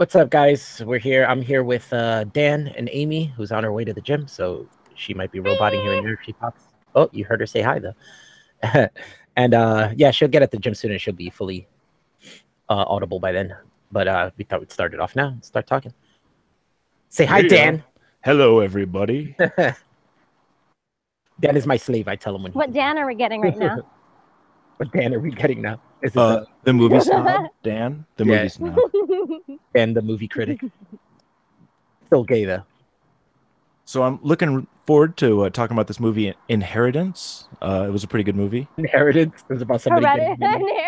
What's up, guys? We're here. I'm here with Dan and Amy, who's on her way to the gym, so she might be roboting here and there if she pops. Oh, you heard her say hi though. And yeah, she'll get at the gym soon and she'll be fully audible by then. But we thought we'd start it off now. Start talking. Say hi, Dan. Hello, everybody. Dan is my slave. I tell him when. What Dan are we getting right now? What Dan are we getting now? Is it the movie snob, Dan? The movie snob. And the movie critic. Still gay though. So I'm looking forward to talking about this movie, Inheritance. It was a pretty good movie. Inheritance? It was about somebody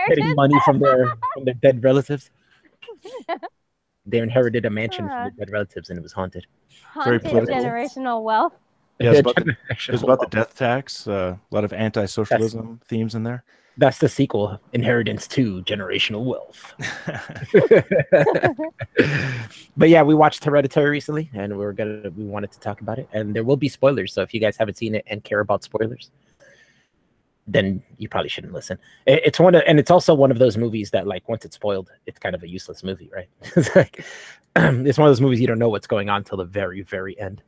getting money from their dead relatives. They inherited a mansion from their dead relatives, and it was haunted. Haunted generational wealth. Yeah, it's about the death tax. A lot of anti-socialism themes in there. That's the sequel, Inheritance 2, Generational Wealth. But yeah, we watched Hereditary recently, and we wanted to talk about it. And there will be spoilers, so if you guys haven't seen it and care about spoilers, then you probably shouldn't listen. It's also one of those movies that, like, once it's spoiled, it's kind of a useless movie, right? It's like it's one of those movies you don't know what's going on till the very, very end.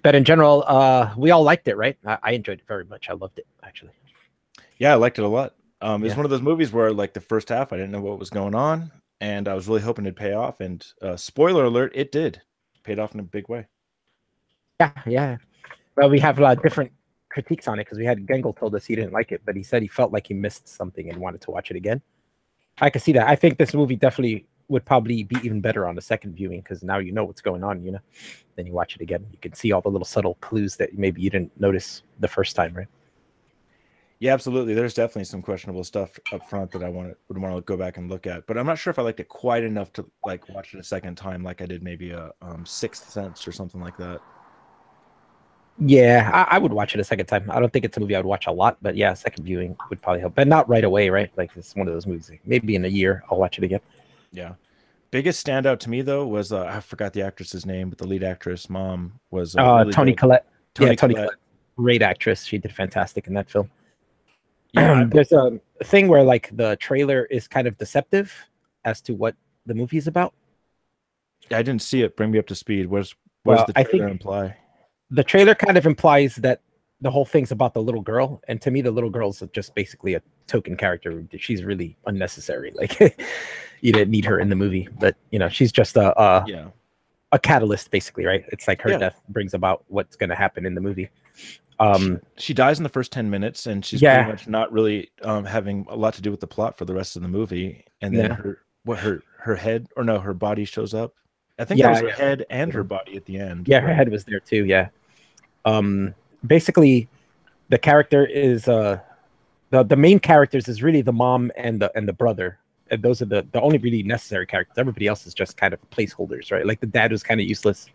But in general, we all liked it, right? I enjoyed it very much. I loved it, actually. Yeah, I liked it a lot. It's one of those movies where, like, the first half, I didn't know what was going on, and I was really hoping it'd pay off. And spoiler alert, it did. It paid off in a big way. Yeah. Well, we have a lot of different critiques on it because we had Gengel told us he didn't like it, but he said he felt like he missed something and wanted to watch it again. I can see that. I think this movie definitely would probably be even better on the second viewing because now you know what's going on, you know. Then you watch it again, you can see all the little subtle clues that maybe you didn't notice the first time, right? Yeah, absolutely. There's definitely some questionable stuff up front that I would want to go back and look at, but I'm not sure if I liked it quite enough to like watch it a second time, like I did maybe a Sixth Sense or something like that. Yeah, I would watch it a second time. I don't think it's a movie I would watch a lot, but yeah, second viewing would probably help, but not right away, right? Like it's one of those movies. Maybe in a year I'll watch it again. Yeah. Biggest standout to me though was I forgot the actress's name, but the lead actress mom was really Toni Collette. Toni Collette, great actress. She did fantastic in that film. Yeah, there's a thing where like the trailer is kind of deceptive as to what the movie is about. I didn't see it. Bring me up to speed. What does the trailer imply? The trailer kind of implies that the whole thing's about the little girl, and to me, the little girl's just basically a token character. She's really unnecessary. Like you didn't need her in the movie, but you know, she's just a catalyst, basically, right? It's like her death brings about what's going to happen in the movie. She dies in the first 10 minutes, and she's pretty much not really having a lot to do with the plot for the rest of the movie. And then her head, or no, her body shows up. I think that was her head and her body at the end. Yeah, her head was there too. Yeah. Basically, the character is the main characters is really the mom and the brother. And those are the only really necessary characters. Everybody else is just kind of placeholders, right? Like the dad was kind of useless.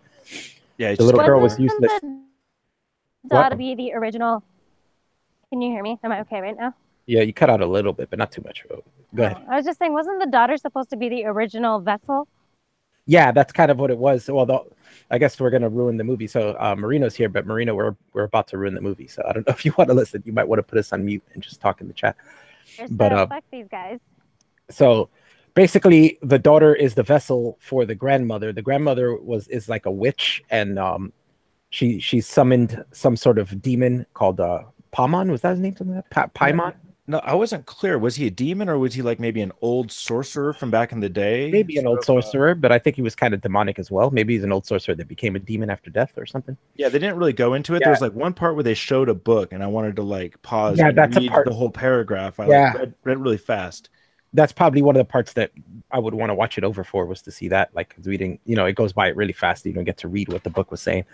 Yeah, the little girl was useless. To be the original. Can you hear me? Am I okay right now? Yeah, you cut out a little bit, but not too much. Go ahead. I was just saying, wasn't the daughter supposed to be the original vessel? Yeah, that's kind of what it was. Well, I guess we're gonna ruin the movie. So Marino's here, but Marino, we're about to ruin the movie. So I don't know if you want to listen. You might want to put us on mute and just talk in the chat. But fuck these guys. So basically, the daughter is the vessel for the grandmother. The grandmother is like a witch, and she summoned some sort of demon called Paimon. Was that his name? Something like that? Paimon? No, I wasn't clear. Was he a demon, or was he like maybe an old sorcerer from back in the day? Maybe an old sorcerer, but I think he was kind of demonic as well. Maybe he's an old sorcerer that became a demon after death or something. Yeah, they didn't really go into it. There was like one part where they showed a book, and I wanted to like pause and read the whole paragraph. I read really fast. That's probably one of the parts that I would want to watch it over for, was to see that, like, because we didn't, you know, it goes by it really fast. You don't get to read what the book was saying.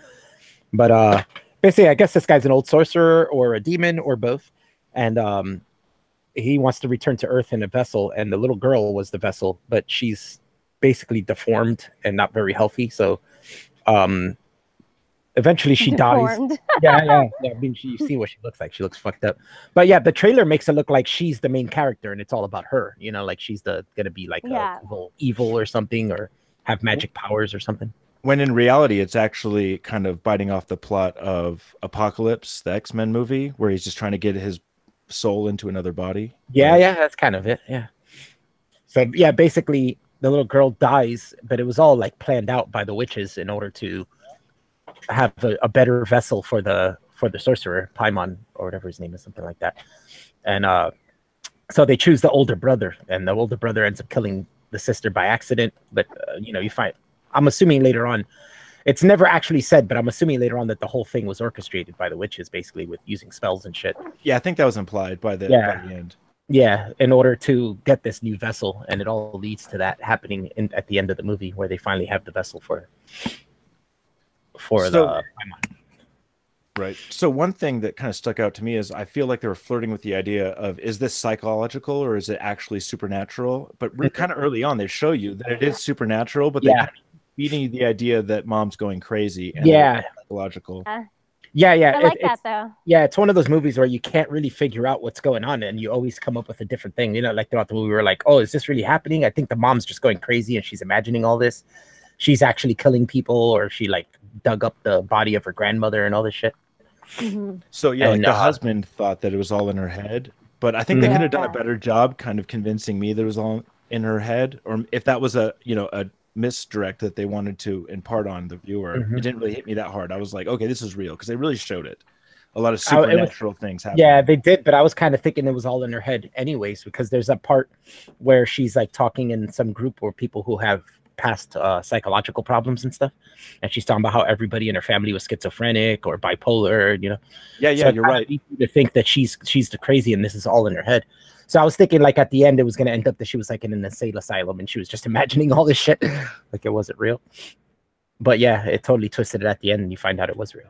But basically, I guess this guy's an old sorcerer or a demon or both, and he wants to return to Earth in a vessel, and the little girl was the vessel, but she's basically deformed and not very healthy. So eventually she dies. Yeah. I mean, you see what she looks like. She looks fucked up. But yeah, the trailer makes it look like she's the main character, and it's all about her. You know, like she's gonna be like evil or something, or have magic powers or something. When in reality, it's actually kind of biting off the plot of Apocalypse, the X-Men movie, where he's just trying to get his soul into another body. Yeah, that's kind of it. Yeah. So yeah, basically girl dies, but it was all like planned out by the witches in order to have a better vessel for the sorcerer, Paimon or whatever his name is, something like that. And so they choose the older brother, and the older brother ends up killing the sister by accident. But you know, you find, I'm assuming later on, it's never actually said, but I'm assuming later on that the whole thing was orchestrated by the witches, basically with using spells and shit. Yeah, I think that was implied by the end. Yeah, in order to get this new vessel, and it all leads to that happening at the end of the movie, where they finally have the vessel for the Paimon. Right. So one thing that kind of stuck out to me is I feel like they were flirting with the idea of, is this psychological or is it actually supernatural? But kind of early on, they show you that it is supernatural, but they feeding you the idea that mom's going crazy and psychological. Yeah. I like that though. Yeah, it's one of those movies where you can't really figure out what's going on, and you always come up with a different thing. You know, like throughout the movie, we're like, oh, is this really happening? I think the mom's just going crazy and she's imagining all this. She's actually killing people, or she like dug up the body of her grandmother and all this shit. So yeah, like the husband thought that it was all in her head, but I think they could have done a better job kind of convincing me that it was all in her head, or if that was a misdirect that they wanted to impart on the viewer. It didn't really hit me that hard. I was like, okay, this is real, because they really showed it. A lot of supernatural things happening. Yeah, they did, but I was kind of thinking it was all in her head anyways, because there's a part where she's like talking in some group or people who have past psychological problems and stuff, and she's talking about how everybody in her family was schizophrenic or bipolar, you know. So you're right. To think that she's the crazy and this is all in her head. So I was thinking like at the end it was going to end up that she was like in an insane asylum and she was just imagining all this shit like it wasn't real. But yeah, it totally twisted it at the end and you find out it was real.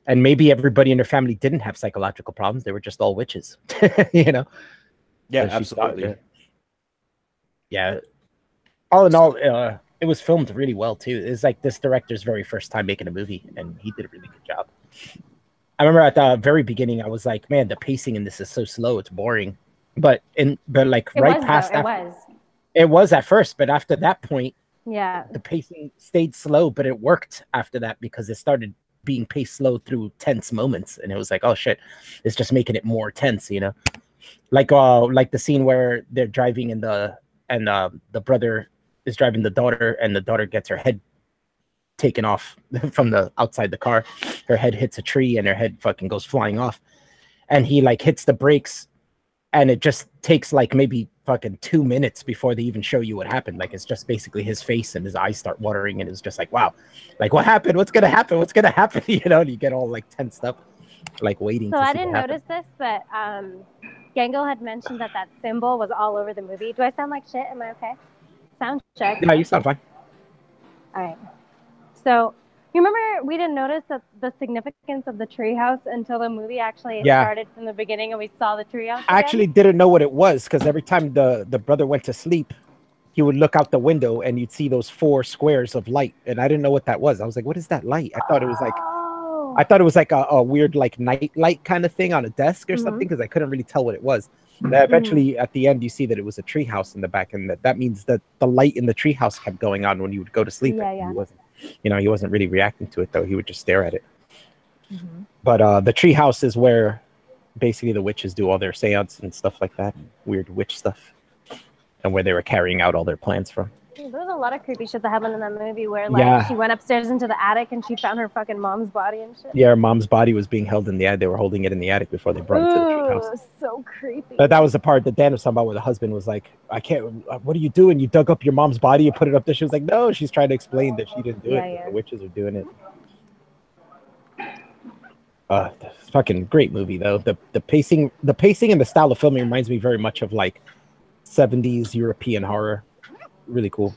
And maybe everybody in her family didn't have psychological problems, they were just all witches. You know. Yeah, absolutely. Yeah, all in all, it was filmed really well too. It's like this director's very first time making a movie, and he did a really good job. I remember at the very beginning, I was like, "Man, the pacing in this is so slow; it's boring." But like it right past that, it was at first, but after that point, the pacing stayed slow, but it worked after that because it started being paced slow through tense moments, and it was like, "Oh shit, it's just making it more tense," you know. Like the scene where they're driving and the brother is driving the daughter, and the daughter gets her head taken off from the outside the car. Her head hits a tree and her head fucking goes flying off. And he like hits the brakes, and it just takes like maybe fucking 2 minutes before they even show you what happened. Like it's just basically his face and his eyes start watering, and it's just like, wow, like what happened? What's gonna happen? What's gonna happen? You know, and you get all like tensed up, like waiting. So I didn't notice this, but Gango had mentioned that symbol was all over the movie. Do I sound like shit? Am I okay? Sound check. No, you sound fine. All right. So you remember we didn't notice that the significance of the treehouse until the movie actually started from the beginning, and we saw the treehouse. I actually didn't know what it was, because every time the brother went to sleep, he would look out the window and you'd see those 4 squares of light, and I didn't know what that was. I was like, "What is that light?" I thought it was like a weird like night light kind of thing on a desk or something, because I couldn't really tell what it was. Eventually, at the end, you see that it was a treehouse in the back, and that means that the light in the treehouse kept going on when you would go to sleep. He wasn't really reacting to it though. He would just stare at it. But the treehouse is where basically the witches do all their seance and stuff like that, weird witch stuff, and where they were carrying out all their plans from. There was a lot of creepy shit that happened in that movie where like she went upstairs into the attic and she found her fucking mom's body and shit. Yeah, her mom's body was being held in the attic. They were holding it in the attic before they brought it to the treehouse. So creepy. But that was the part that Dan was talking about, where the husband was like, "I can't. What are you doing? You dug up your mom's body and put it up there." She was like, "No." She's trying to explain that she didn't do it. The witches are doing it. Fucking great movie though. The pacing and the style of filming reminds me very much of like 70s European horror. Really cool.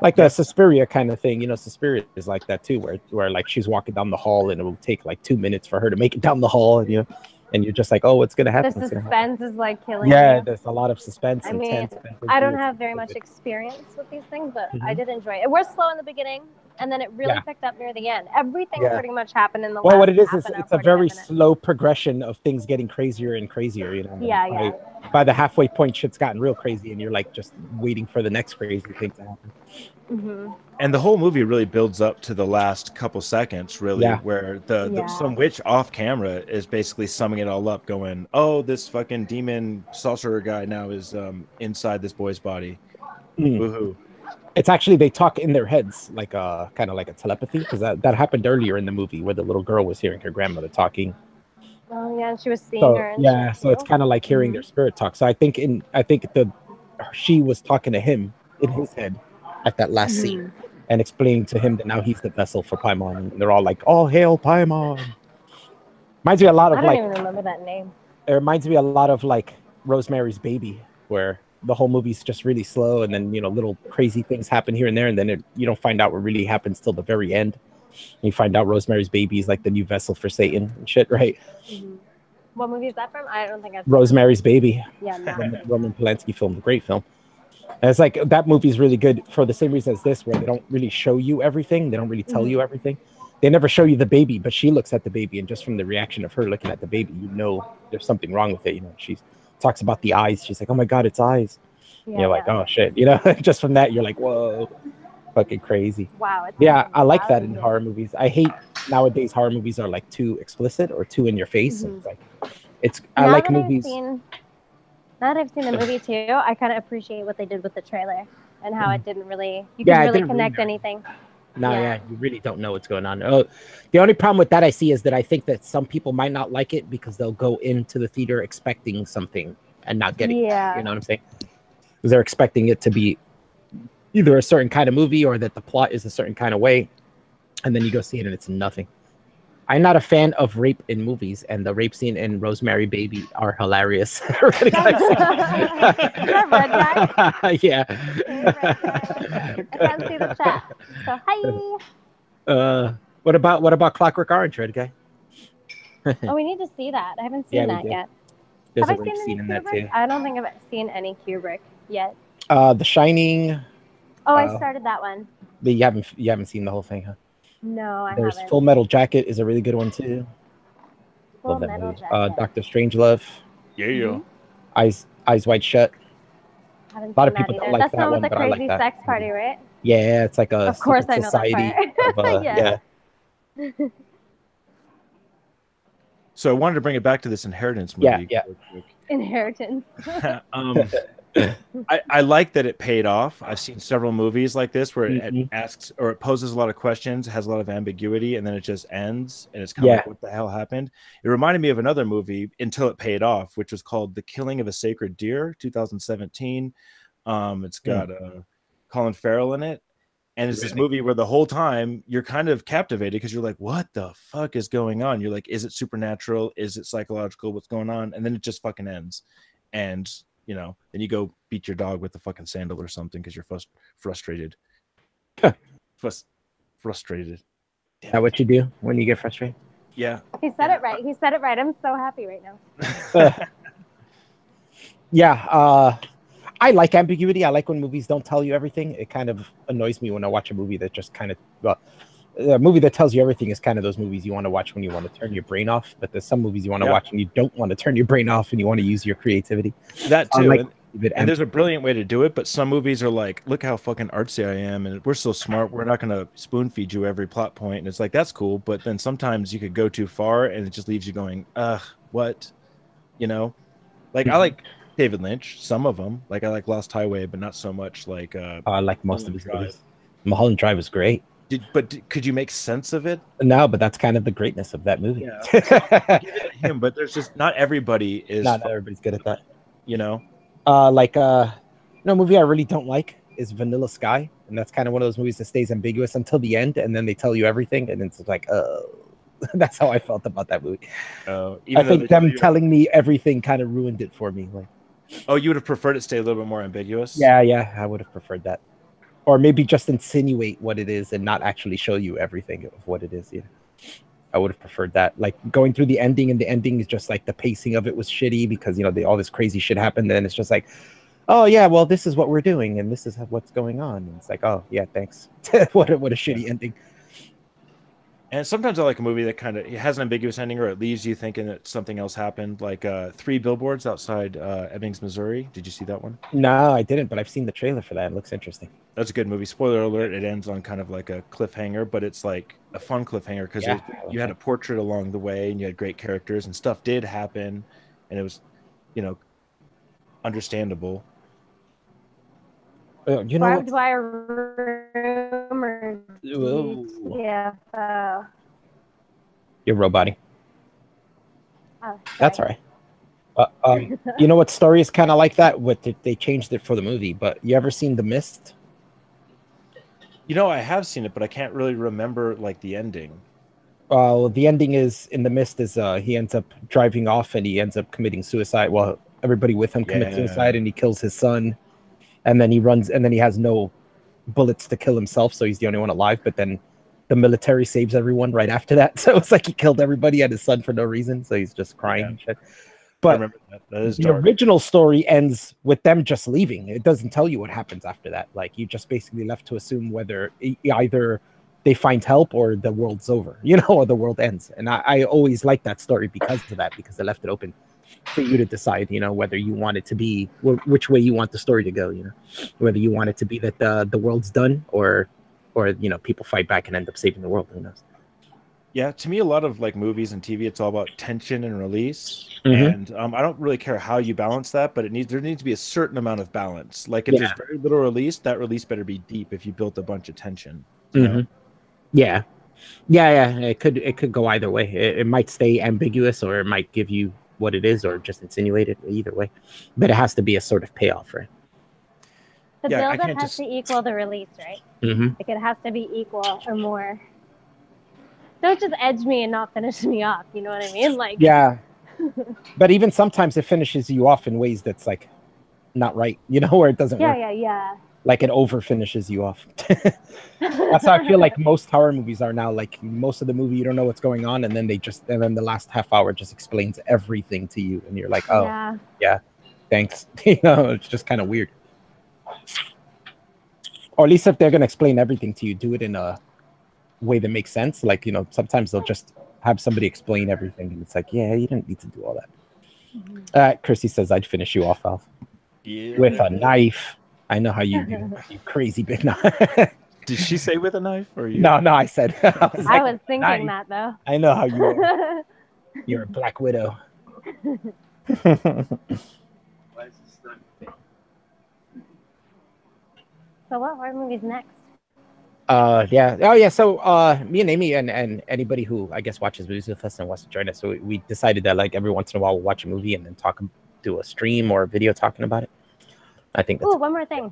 Like the Suspiria kind of thing, you know. Suspiria is like that too, where like she's walking down the hall and it will take like 2 minutes for her to make it down the hall, and you're just like, oh, what's gonna happen? The suspense is like killing you. There's a lot of suspense. I mean, I don't have very much experience with these things, but I did enjoy it. It was slow in the beginning, and then it really picked up near the end. Everything pretty much happened in the last what it is it's a very slow progression of things getting crazier and crazier, you know. By the halfway point, shit's gotten real crazy, and you're like just waiting for the next crazy thing to happen. And the whole movie really builds up to the last couple seconds, really, where some witch off camera is basically summing it all up, going, "Oh, this fucking demon sorcerer guy now is inside this boy's body," Woohoo. It's actually, they talk in their heads, like kind of like a telepathy, because that happened earlier in the movie where the little girl was hearing her grandmother talking. Oh yeah, she was seeing her. And yeah, so it's kind of like hearing their spirit talk. So I think she was talking to him in his head at that last scene and explaining to him that now he's the vessel for Paimon, and they're all like, "All hail Paimon!" Reminds me a lot of I don't even remember that name. It reminds me a lot of like Rosemary's Baby, where the whole movie's just really slow, and then little crazy things happen here and there, and then you don't find out what really happens till the very end. You find out Rosemary's Baby is like the new vessel for Satan and shit, right? What movie is that from? I don't think I've seen Rosemary's Baby. Yeah, Roman Polanski film, a great film. And it's like that movie's really good for the same reason as this, where they don't really show you everything. They don't really tell you everything. They never show you the baby, but she looks at the baby, and just from the reaction of her looking at the baby, there's something wrong with it. She talks about the eyes. She's like, "Oh my God, it's eyes." Yeah, you're like, "Oh shit," just from that, you're like, "Whoa, fucking crazy." Wow. Yeah, I like that in horror movies. I hate nowadays horror movies are like too explicit or too in your face. It's like, I like movies. Now that I've seen the movie too, I kind of appreciate what they did with the trailer and how it didn't really, couldn't really connect anything. No, you really don't know what's going on. Oh, the only problem with that I see is that I think that some people might not like it because they'll go into the theater expecting something and not getting it. You know what I'm saying? Because they're expecting it to be either a certain kind of movie or that the plot is a certain kind of way, and then you go see it and it's nothing. I'm not a fan of rape in movies, and the rape scene in Rosemary Baby are hilarious. Is that red guy? Yeah. I can't see the chat. So hi. What about Clockwork Orange, red guy? Oh, we need to see that. I haven't seen that yet. There's Have a I seen scene in that Kubrick? too. I don't think I've seen any Kubrick yet. The Shining. Oh, I started that one. But you haven't seen the whole thing, huh? No, I There's haven't. Full Metal Jacket is a really good one too. Full Metal Jacket. Dr. Strangelove. Yeah. Eyes Wide Shut. A lot of people don't like That's that one, with the but I like crazy that. sex party, right? Yeah, it's like a Of course I know society. that part. Yeah. So I wanted to bring it back to this Inheritance movie. Yeah. Inheritance. I like that it paid off. I've seen several movies like this where it asks or it poses a lot of questions, has a lot of ambiguity, and then it just ends, and it's kind of like, what the hell happened? It reminded me of another movie until it paid off, which was called The Killing of a Sacred Deer, 2017. It's got Colin Farrell in it. And it's this movie where the whole time you're kind of captivated because you're like, what the fuck is going on? You're like, is it supernatural? Is it psychological? What's going on? And then it just fucking ends. And, then you go beat your dog with the fucking sandal or something because you're frustrated. Frustrated. Is that what you do when you get frustrated? Yeah. He said it right. He said it right. I'm so happy right now. Yeah. I like ambiguity. I like when movies don't tell you everything. It kind of annoys me when I watch a movie that just kind of, a movie that tells you everything is kind of those movies you want to watch when you want to turn your brain off. But there's some movies you want to watch and you don't want to turn your brain off and you want to use your creativity. That too. And there's a brilliant way to do it, but some movies are like, look how fucking artsy I am, and we're so smart, we're not going to spoon feed you every plot point. And it's like, that's cool, but then sometimes you could go too far and it just leaves you going, what? Like I like David Lynch, some of them. Like I like Lost Highway, but not so much like I like most of his movies. Mulholland Drive was great. Could you make sense of it? No, but that's kind of the greatness of that movie. Yeah. Give it to him, but there's just not everybody is. Not everybody's good at that. A movie I really don't like is Vanilla Sky, and that's kind of one of those movies that stays ambiguous until the end, and then they tell you everything, and it's like, that's how I felt about that movie. I think them telling me everything kind of ruined it for me. Like, you would have preferred it stay a little bit more ambiguous? Yeah, I would have preferred that. Or maybe just insinuate what it is and not actually show you everything of what it is. Yeah, I would have preferred that. Like going through the ending, and the ending is just like the pacing of it was shitty because all this crazy shit happened. Then it's just like, oh yeah, well this is what we're doing and this is what's going on. And it's like, oh yeah, thanks. what a shitty ending. And sometimes I like a movie that kind of has an ambiguous ending, or it leaves you thinking that something else happened. Like 3 Billboards Outside Ebbings, Missouri. Did you see that one? No, I didn't, but I've seen the trailer for that. It looks interesting. That's a good movie. Spoiler alert, it ends on kind of like a cliffhanger, but it's like a fun cliffhanger because you had a portrait along the way and you had great characters and stuff did happen and it was, understandable. You know what? Do I a room or GTFO? You're roboting. Oh, that's all right. You know what story is kind of like that? They changed it for the movie, but you ever seen The Mist? You know, I have seen it, but I can't really remember like the ending. The ending is in The Mist is he ends up driving off and he ends up committing suicide. Well, everybody with him commits suicide and he kills his son, and then he runs and then he has no bullets to kill himself, so he's the only one alive. But then the military saves everyone right after that, so it's like he killed everybody and his son for no reason, so he's just crying and shit. But I remember that is the original story ends with them just leaving. It doesn't tell you what happens after that. Like, you just basically left to assume whether either they find help or the world's over, you know, or the world ends. And I always liked that story because of that, because they left it open for you to decide, you know, whether you want it to be, which way you want the story to go, you know, whether you want it to be that the world's done or, you know, people fight back and end up saving the world. Who knows? Yeah, to me, a lot of like movies and TV, it's all about tension and release. And I don't really care how you balance that, but there needs to be a certain amount of balance. Like, if there's very little release, that release better be deep if you built a bunch of tension. You know? Yeah. It could go either way. It might stay ambiguous, or it might give you what it is, or just insinuate it. Either way, but it has to be a sort of payoff, right? The build-up has to equal the release, right? Like, it has to be equal or more. Don't just edge me and not finish me off. You know what I mean? Like, yeah. But even sometimes it finishes you off in ways that's like not right, you know, where it doesn't work. Yeah. Like, it over finishes you off. That's how I feel like most horror movies are now. Like, most of the movie, you don't know what's going on, and then then the last half hour just explains everything to you, and you're like, oh, yeah, thanks. You know, it's just kind of weird. Or at least if they're gonna explain everything to you, do it in a way that makes sense. Like, you know, sometimes they'll just have somebody explain everything, and it's like, yeah, you didn't need to do all that. Chrissy says I'd finish you off, Alf. Yeah. With a knife. I know how you do, you crazy big knife. Did she say with a knife, or you? No, I said. I was thinking that though. I know how you are. You're a Black Widow. So what horror movies next? Yeah. Oh, yeah. So, me and Amy and anybody who I guess watches movies with us and wants to join us, so we decided that like every once in a while we'll watch a movie and then do a stream or a video talking about it. I think that's one more thing.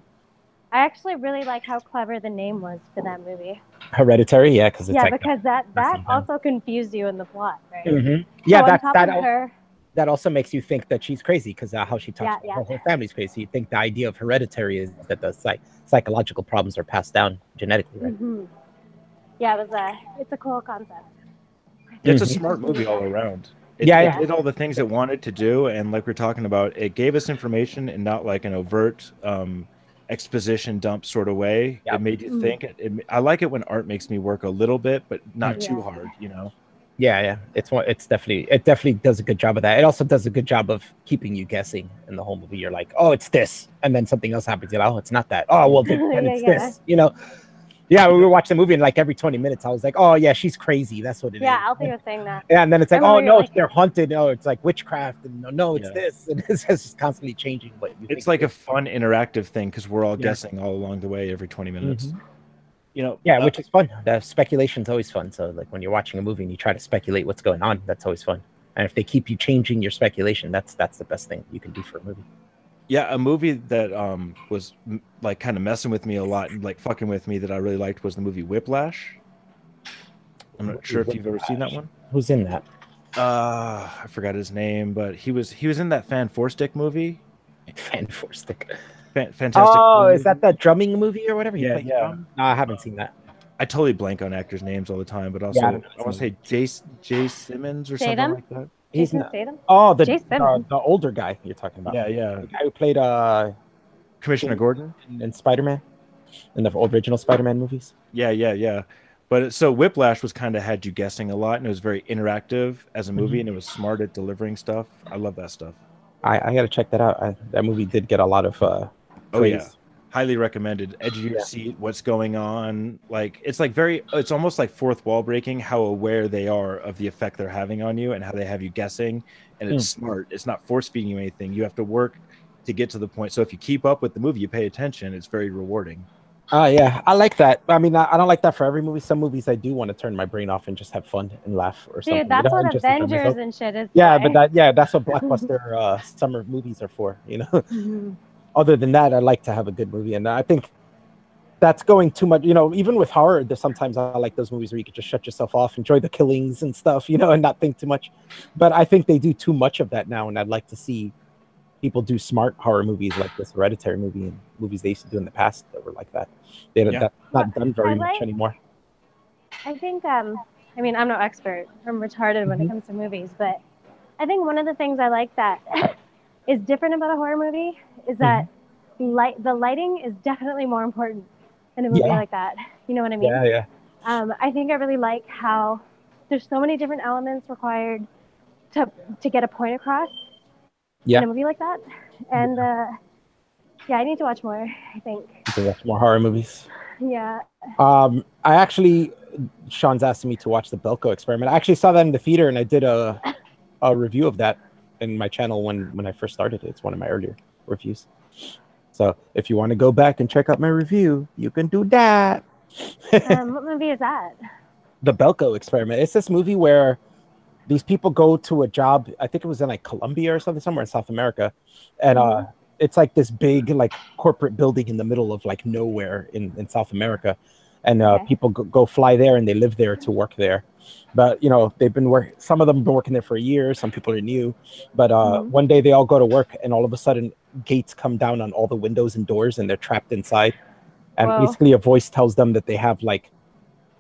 I actually really like how clever the name was for that movie. Hereditary, yeah, because it's because that also confused you in the plot, right? Yeah, so that also makes you think that she's crazy, because how she talks about her whole family's crazy. You think the idea of hereditary is that the psychological problems are passed down genetically, right? Yeah, it's a cool concept. It's a smart movie all around. It did all the things it wanted to do, and like we're talking about, it gave us information and not like an overt exposition dump sort of way. It made you think. I like it when art makes me work a little bit, but not too hard, you know. Yeah. It definitely does a good job of that. It also does a good job of keeping you guessing in the whole movie. You're like, oh, it's this, and then something else happens. You're like, oh, it's not that. Oh, well, then it's this. You know. Yeah, we were watching the movie, and like every 20 minutes, I was like, "Oh yeah, she's crazy. That's what it is." Yeah, Alfie was saying that. Yeah, and then it's like, "Oh no, they're hunted. No, it's like witchcraft, and no, it's this." And it's just constantly changing what you think. It's like a fun interactive thing because we're all guessing all along the way every 20 minutes. You know, which is fun. The speculation's always fun. So like when you're watching a movie and you try to speculate what's going on, that's always fun. And if they keep you changing your speculation, that's the best thing you can do for a movie. Yeah, a movie that was like kind of messing with me a lot and like fucking with me that I really liked was the movie Whiplash. I'm not sure if you've ever seen that one. Who's in that? I forgot his name, but he was in that Fan Forstick movie. Fan Forstick. Fantastic. Oh, movie. Is that drumming movie or whatever? Yeah. No, I haven't seen that. I totally blank on actors' names all the time, but also I want to say Jay Simmons or something like that. He's not. The older guy you're talking about. Yeah. The guy who played Commissioner Gordon in Spider-Man, in the original Spider-Man movies. Yeah. But so Whiplash was kind of had you guessing a lot, and it was very interactive as a movie, and it was smart at delivering stuff. I love that stuff. I got to check that out. That movie did get a lot of praise. Oh yeah. Highly recommended. Edge of your seat, what's going on. Like it's almost like fourth wall breaking, how aware they are of the effect they're having on you and how they have you guessing. And it's smart. It's not force feeding you anything. You have to work to get to the point. So if you keep up with the movie, you pay attention, it's very rewarding. Yeah, I like that. I mean, I don't like that for every movie. Some movies I do want to turn my brain off and just have fun and laugh or something. Dude, that's what Avengers and shit is. Yeah, but that's what blockbuster summer movies are for, you know. Other than that, I like to have a good movie, and I think that's going too much. You know, even with horror, there's sometimes I like those movies where you could just shut yourself off, enjoy the killings and stuff, you know, and not think too much. But I think they do too much of that now, and I'd like to see people do smart horror movies like this Hereditary movie and movies they used to do in the past that were like that. That's not done very much anymore. I think, I mean, I'm no expert. I'm retarded when it comes to movies, but I think one of the things I like that is different about a horror movie is that the lighting is definitely more important in a movie like that. You know what I mean? Yeah. I think I really like how there's so many different elements required to get a point across in a movie like that. And I need to watch more, I think. To watch more horror movies. Yeah. Sean's asking me to watch the Belko Experiment. I actually saw that in the theater, and I did a review of that in my channel when I first started it. It's one of my earlier reviews. So if you want to go back and check out my review, you can do that. What movie is that? The Belko Experiment. It's this movie where these people go to a job. I think it was in like Colombia or something, somewhere in South America, and it's like this big like corporate building in the middle of like nowhere in South America, and people go fly there and they live there to work there. But you know, some of them have been working there for a year. Some people are new, but one day they all go to work and all of a sudden gates come down on all the windows and doors and they're trapped inside. And basically a voice tells them that they have like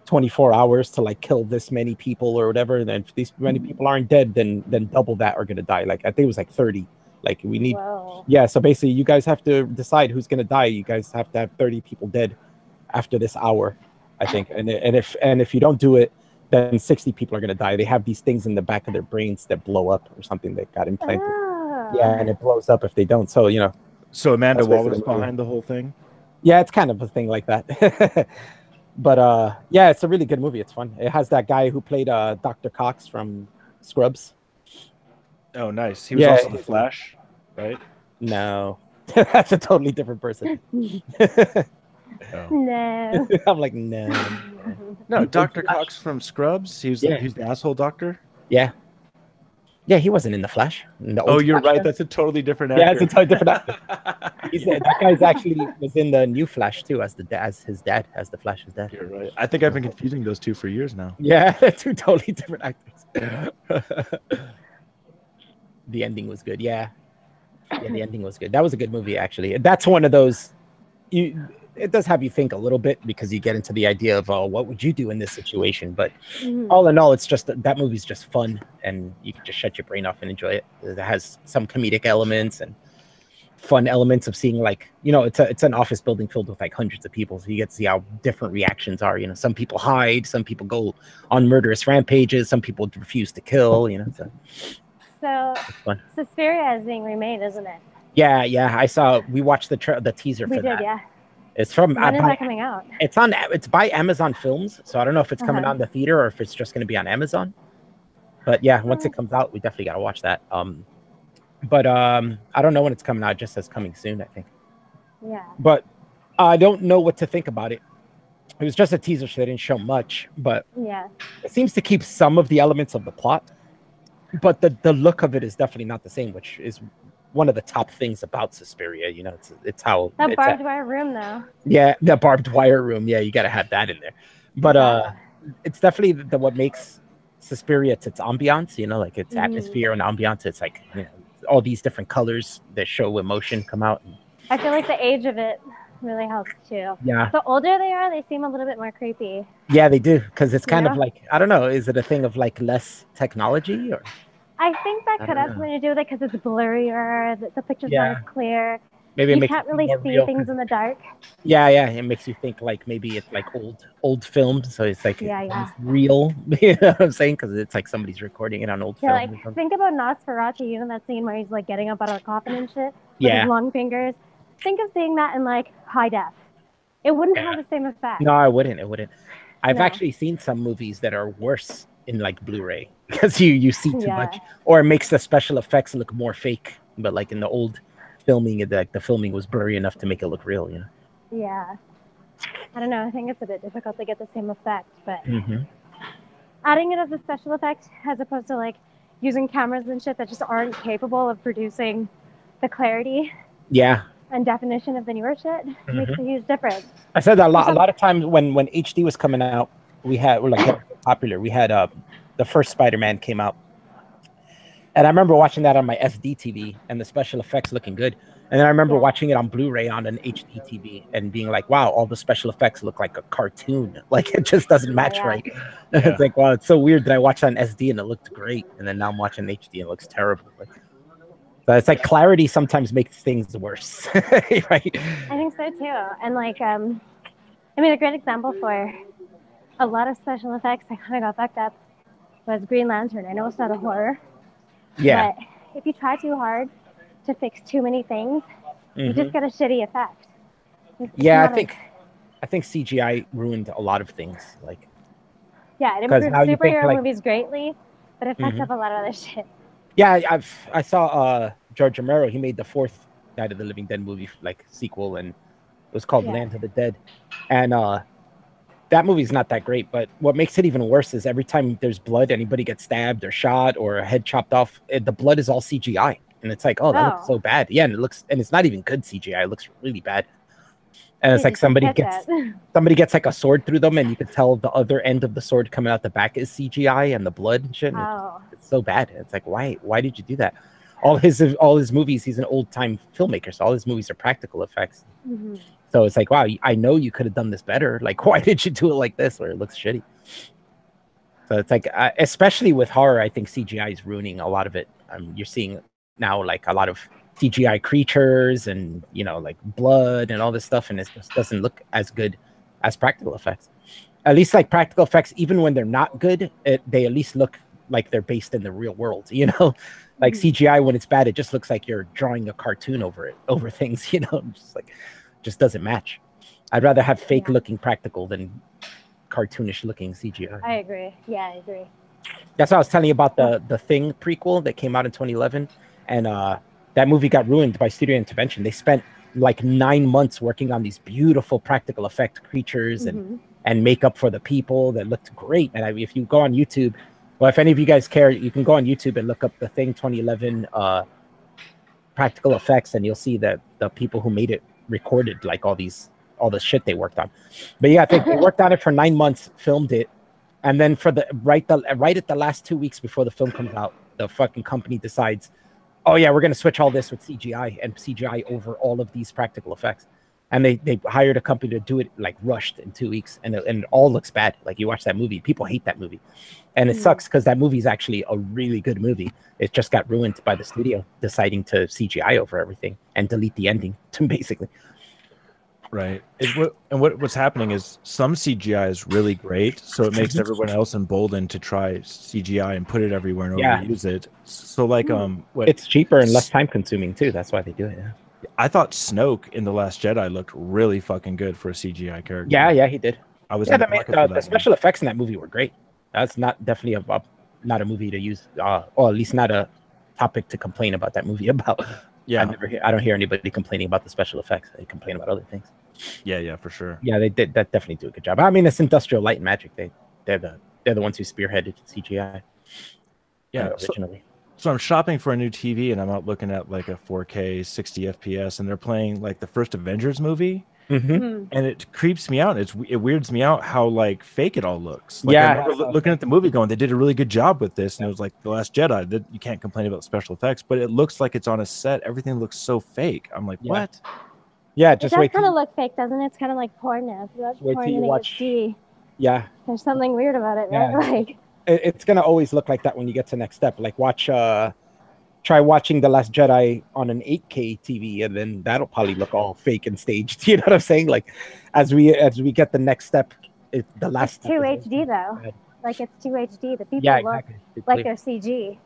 24 hours to like kill this many people or whatever. And if these many people aren't dead, then double that are going to die. Like I think it was like 30. Like we need, so basically you guys have to decide who's going to die. You guys have to have 30 people dead after this hour, I think. And if you don't do it, then 60 people are going to die. They have these things in the back of their brains that blow up or something that got implanted. Yeah, and it blows up if they don't. So, you know. So Amanda Waller's behind the whole thing? Yeah, it's kind of a thing like that. But yeah, it's a really good movie. It's fun. It has that guy who played Dr. Cox from Scrubs. Oh, nice. He was also the Flash, right? No. That's a totally different person. No. I'm like, no. No, Dr. Cox from Scrubs. He's the asshole doctor. Yeah. Yeah, he wasn't in the Flash. You're right. That's a totally different actor. Yeah, it's a totally different actor. That guy's actually was in the new Flash too, as his dad, as the Flash's dad. You're right. I think I've been confusing those two for years now. Yeah, they're two totally different actors. The ending was good. Yeah, the ending was good. That was a good movie, actually. That's one of those. It does have you think a little bit because you get into the idea of, what would you do in this situation? But all in all, it's just that movie's just fun, and you can just shut your brain off and enjoy it. It has some comedic elements and fun elements of seeing, like, you know, it's an office building filled with like hundreds of people, so you get to see how different reactions are. You know, some people hide, some people go on murderous rampages, some people refuse to kill. You know, so Suspiria is being remade, isn't it? Yeah. I saw. We watched the teaser for that. We did, yeah. It's from. When is that coming out? It's by Amazon Films, so I don't know if it's coming on the theater or if it's just going to be on Amazon. But yeah, once it comes out, we definitely got to watch that. But I don't know when it's coming out. It just says coming soon, I think. Yeah. But I don't know what to think about it. It was just a teaser, so they didn't show much. But it seems to keep some of the elements of the plot, but the look of it is definitely not the same, which is one of the top things about Suspiria. You know, it's how that barbed wire room, though. Yeah, the barbed wire room. Yeah, you got to have that in there. But it's definitely what makes Suspiria. It's its ambiance. You know, like its atmosphere and ambiance. It's like, you know, all these different colors that show emotion come out. I feel like the age of it really helps too. Yeah. The older they are, they seem a little bit more creepy. Yeah, they do, because it's kind of like, I don't know, is it a thing of like less technology or? I think that could have something to do with it because it's blurrier, the picture's not as clear. Maybe you can't really see things in the dark. Yeah, it makes you think like maybe it's like old film, so it's like it's real. You know what I'm saying? Because it's like somebody's recording it on old film. Like think about Nosferatu, you know that scene where he's like getting up out of a coffin and shit with his long fingers. Think of seeing that in like high def. It wouldn't have the same effect. No, I wouldn't. It wouldn't. I've actually seen some movies that are worse in like Blu-ray because you see too much, or it makes the special effects look more fake. But like in the old filming it, like the filming was blurry enough to make it look real, you know. Yeah. I don't know. I think it's a bit difficult to get the same effect, but adding it as a special effect as opposed to like using cameras and shit that just aren't capable of producing the clarity and definition of the newer shit makes a huge difference. I said that a lot of times when HD was coming out, we're like popular. We had the first Spider-Man came out, and I remember watching that on my SD TV and the special effects looking good. And then I remember watching it on Blu-ray on an HD TV and being like, wow, all the special effects look like a cartoon. Like, it just doesn't match right. It's like, wow, it's so weird that I watched that on SD and it looked great. And then now I'm watching HD and it looks terrible. Like, so it's like clarity sometimes makes things worse, right? I think so too. And like, I mean, a great example for a lot of special effects that kind of got fucked up was Green Lantern. I know it's not a horror. Yeah. But if you try too hard to fix too many things, you just get a shitty effect. I think CGI ruined a lot of things. Like, yeah, it improved superhero movies greatly, but it fucked up a lot of other shit. Yeah, I saw George Romero. He made the fourth Night of the Living Dead movie like sequel, and it was called Land of the Dead. And that movie's not that great, but what makes it even worse is every time there's blood, anybody gets stabbed or shot or a head chopped off, the blood is all CGI. And it's like, oh, that looks so bad. Yeah, and it's not even good CGI. It looks really bad. And it's like somebody gets like a sword through them, and you could tell the other end of the sword coming out the back is CGI and the blood and shit. And it's so bad. It's like, why did you do that? All his movies, he's an old time filmmaker, so all his movies are practical effects. So it's like, wow, I know you could have done this better. Like, why did you do it like this where it looks shitty? So it's like, especially with horror, I think CGI is ruining a lot of it. You're seeing now like a lot of CGI creatures and, you know, like blood and all this stuff, and it just doesn't look as good as practical effects. At least like practical effects, even when they're not good, they at least look like they're based in the real world, you know. Like CGI, when it's bad, it just looks like you're drawing a cartoon over things, you know. Just doesn't match. I'd rather have fake looking practical than cartoonish looking CGI. I agree. Yeah, I agree. That's what I was telling you about the Thing prequel that came out in 2011, and that movie got ruined by studio intervention. They spent like 9 months working on these beautiful practical effect creatures and makeup for the people that looked great. And if you go on YouTube, well, if any of you guys care, you can go on YouTube and look up the Thing 2011 practical effects, and you'll see that the people who made it recorded like all the shit they worked on. But yeah, I think they worked on it for 9 months, filmed it, and then for right at the last 2 weeks before the film comes out, the fucking company decides, oh yeah, we're gonna switch all this with CGI and CGI over all of these practical effects. And they hired a company to do it like rushed in 2 weeks, and it all looks bad. Like, you watch that movie, people hate that movie, and it sucks because that movie is actually a really good movie. It just got ruined by the studio deciding to CGI over everything and delete the ending, basically. Right. What's happening is some CGI is really great, so it makes everyone else emboldened to try CGI and put it everywhere and overuse it. So like it's cheaper and less time consuming too. That's why they do it. Yeah. I thought Snoke in The Last Jedi looked really fucking good for a CGI character. Yeah, he did. I was the special effects in that movie were great. That's definitely not a movie to use, or at least not a topic to complain about that movie about. Yeah, I don't hear anybody complaining about the special effects. They complain about other things. Yeah, for sure. Yeah, they did that. Definitely do a good job. I mean, it's Industrial Light and Magic. They're the ones who spearheaded CGI. Yeah, originally. So I'm shopping for a new TV, and I'm out looking at like a 4K 60 FPS, and they're playing like the first Avengers movie, and it creeps me out. It weirds me out how like fake it all looks. Like, I remember looking at the movie going, they did a really good job with this, and it was like The Last Jedi. That you can't complain about special effects, but it looks like it's on a set. Everything looks so fake. I'm like, what? Yeah, just wait. It does kind of look fake, doesn't it? It's kind of like porn now. If you watch porn in HD, there's something weird about it, right? Like, it's gonna always look like that when you get to next step. Like, try watching The Last Jedi on an 8K TV, and then that'll probably look all fake and staged. You know what I'm saying? Like, as we get the next step, the last. It's 2 HD though. Like, it's 2 HD. The people look like they're CG.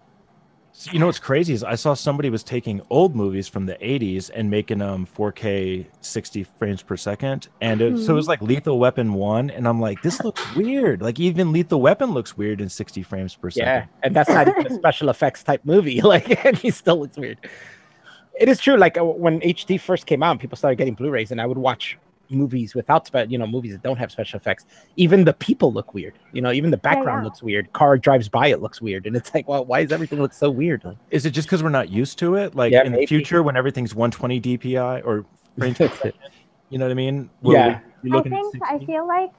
So, you know what's crazy is I saw somebody was taking old movies from the 80s and making them 4K 60 frames per second, and so it was like Lethal Weapon 1, and I'm like, this looks weird. Like, even Lethal Weapon looks weird in 60 frames per second. Yeah, and that's not even a special effects type movie. Like, and he still looks weird. It is true. Like when HD first came out, and people started getting Blu-rays, and I would watch movies without movies that don't have special effects. Even the people look weird. Even the background looks weird. Car drives by, it looks weird, and it's like, well, why does everything look so weird? Like, is it just because we're not used to it? Like in the future, when everything's 120 DPI or frames per second, you know what I mean? I feel like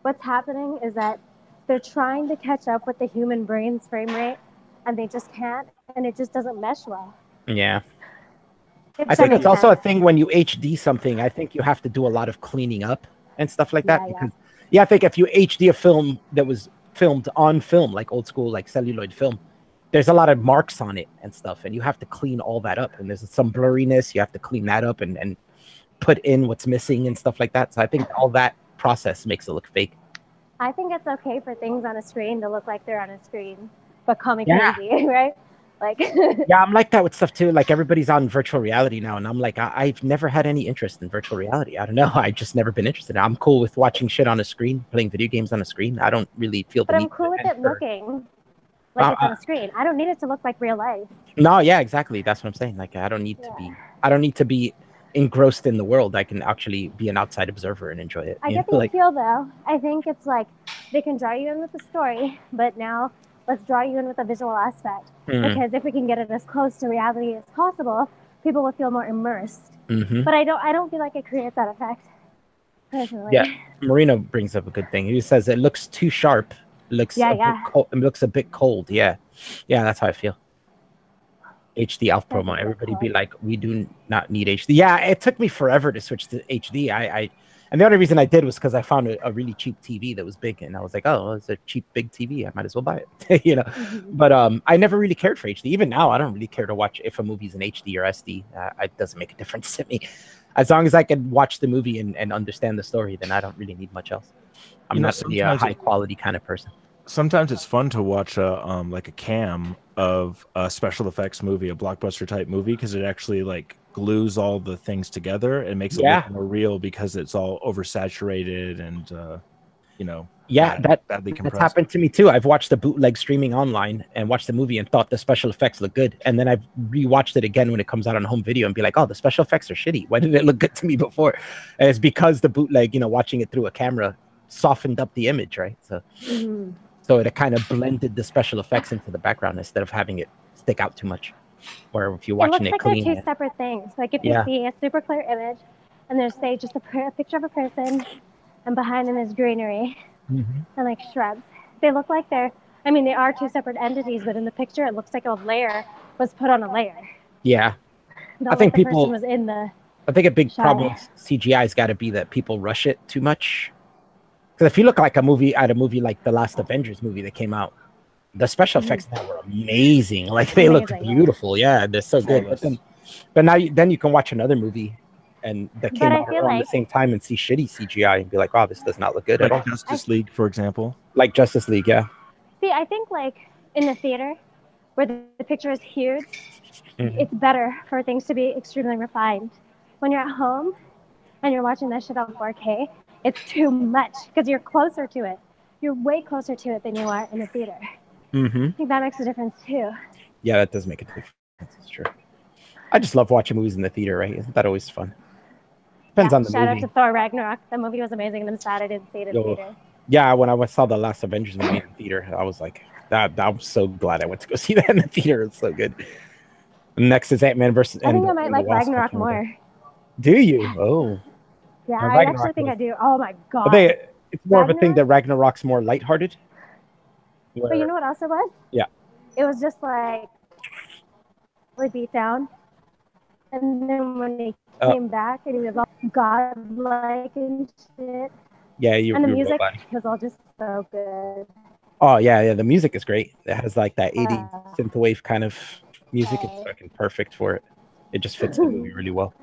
what's happening is that they're trying to catch up with the human brain's frame rate, and they just can't, and it just doesn't mesh well. Yeah. I think it's also a thing when you HD something. I think you have to do a lot of cleaning up and stuff like that. Because I think if you HD a film that was filmed on film, like old school, like celluloid film, there's a lot of marks on it and stuff, and you have to clean all that up. And there's some blurriness. You have to clean that up and put in what's missing and stuff like that. So I think all that process makes it look fake. I think it's okay for things on a screen to look like they're on a screen, but call me crazy, right? Like, yeah, I'm like that with stuff too. Like everybody's on virtual reality now, and I'm like, I've never had any interest in virtual reality. I don't know. I've just never been interested. I'm cool with watching shit on a screen, playing video games on a screen. I don't really feel the need. But I'm cool with it looking like it's on a screen. I don't need it to look like real life. No, yeah, exactly. That's what I'm saying. Like, I don't need to be engrossed in the world. I can actually be an outside observer and enjoy it. I get the appeal though. I think it's like they can draw you in with the story, but now let's draw you in with a visual aspect. Because if we can get it as close to reality as possible, people will feel more immersed. But I don't feel like it creates that effect, personally. Yeah, Marino brings up a good thing. He says it looks too sharp. It looks it looks a bit cold. Yeah, that's how I feel. HD Alpha promo. Everybody be like, we do not need HD. Yeah, it took me forever to switch to HD. And the only reason I did was because I found a really cheap TV that was big, and I was like, oh, it's a cheap big TV. I might as well buy it, But I never really cared for HD. Even now, I don't really care to watch if a movie's in HD or SD. It doesn't make a difference to me. As long as I can watch the movie and understand the story, then I don't really need much else. I'm not really a high quality kind of person. Sometimes it's fun to watch like a cam of a special effects movie, a blockbuster type movie, because it actually like glues all the things together and makes it look more real because it's all oversaturated and badly compressed. That's happened to me too. I've watched the bootleg streaming online and watched the movie and thought the special effects look good, and then I've rewatched it again when it comes out on home video and be like, oh, the special effects are shitty. Why did it look good to me before? And it's because the bootleg, watching it through a camera softened up the image, right? So so it kind of blended the special effects into the background instead of having it stick out too much. Or if you're watching it clean. They're two separate things. Like if you see a super clear image and there's, say, just a picture of a person and behind them is greenery and like shrubs. They look like they are two separate entities, but in the picture it looks like a layer was put on a layer. Yeah. I think people was in the I think a big problem with CGI has got to be that people rush it too much. Because if you look like a movie like the last Avengers movie that came out, the special effects now were amazing. Like they look beautiful. Yeah, they're so good. But now you can watch another movie and that came out around the same time and see shitty CGI and be like, wow, this does not look good at all. Justice League, for example. Like Justice League, yeah. See, I think like in the theater where the picture is huge, it's better for things to be extremely refined. When you're at home and you're watching that shit on 4K, it's too much because you're closer to it. You're way closer to it than you are in the theater. I think that makes a difference too. Yeah, that does make a difference. It's true. I just love watching movies in the theater, right? Isn't that always fun? Depends on the movie. Shout out to Thor Ragnarok. That movie was amazing, and I'm sad I didn't see it in the theater. Yeah, when I saw the last Avengers movie in the theater, I was like, I'm so glad I went to go see that in the theater. It's so good. Next is Ant-Man versus. I think I might like Ragnarok more. Do you? Oh. Yeah, I actually think I do. Oh my god. It's more of a thing that Ragnarok's more lighthearted. But you know what else it was? Yeah. It was just like really beat down. And then when he came back and he was all godlike and shit. Yeah, and the music was all just so good. Oh yeah, the music is great. It has like that 80s synthwave kind of music. It's fucking perfect for it. It just fits the movie really well.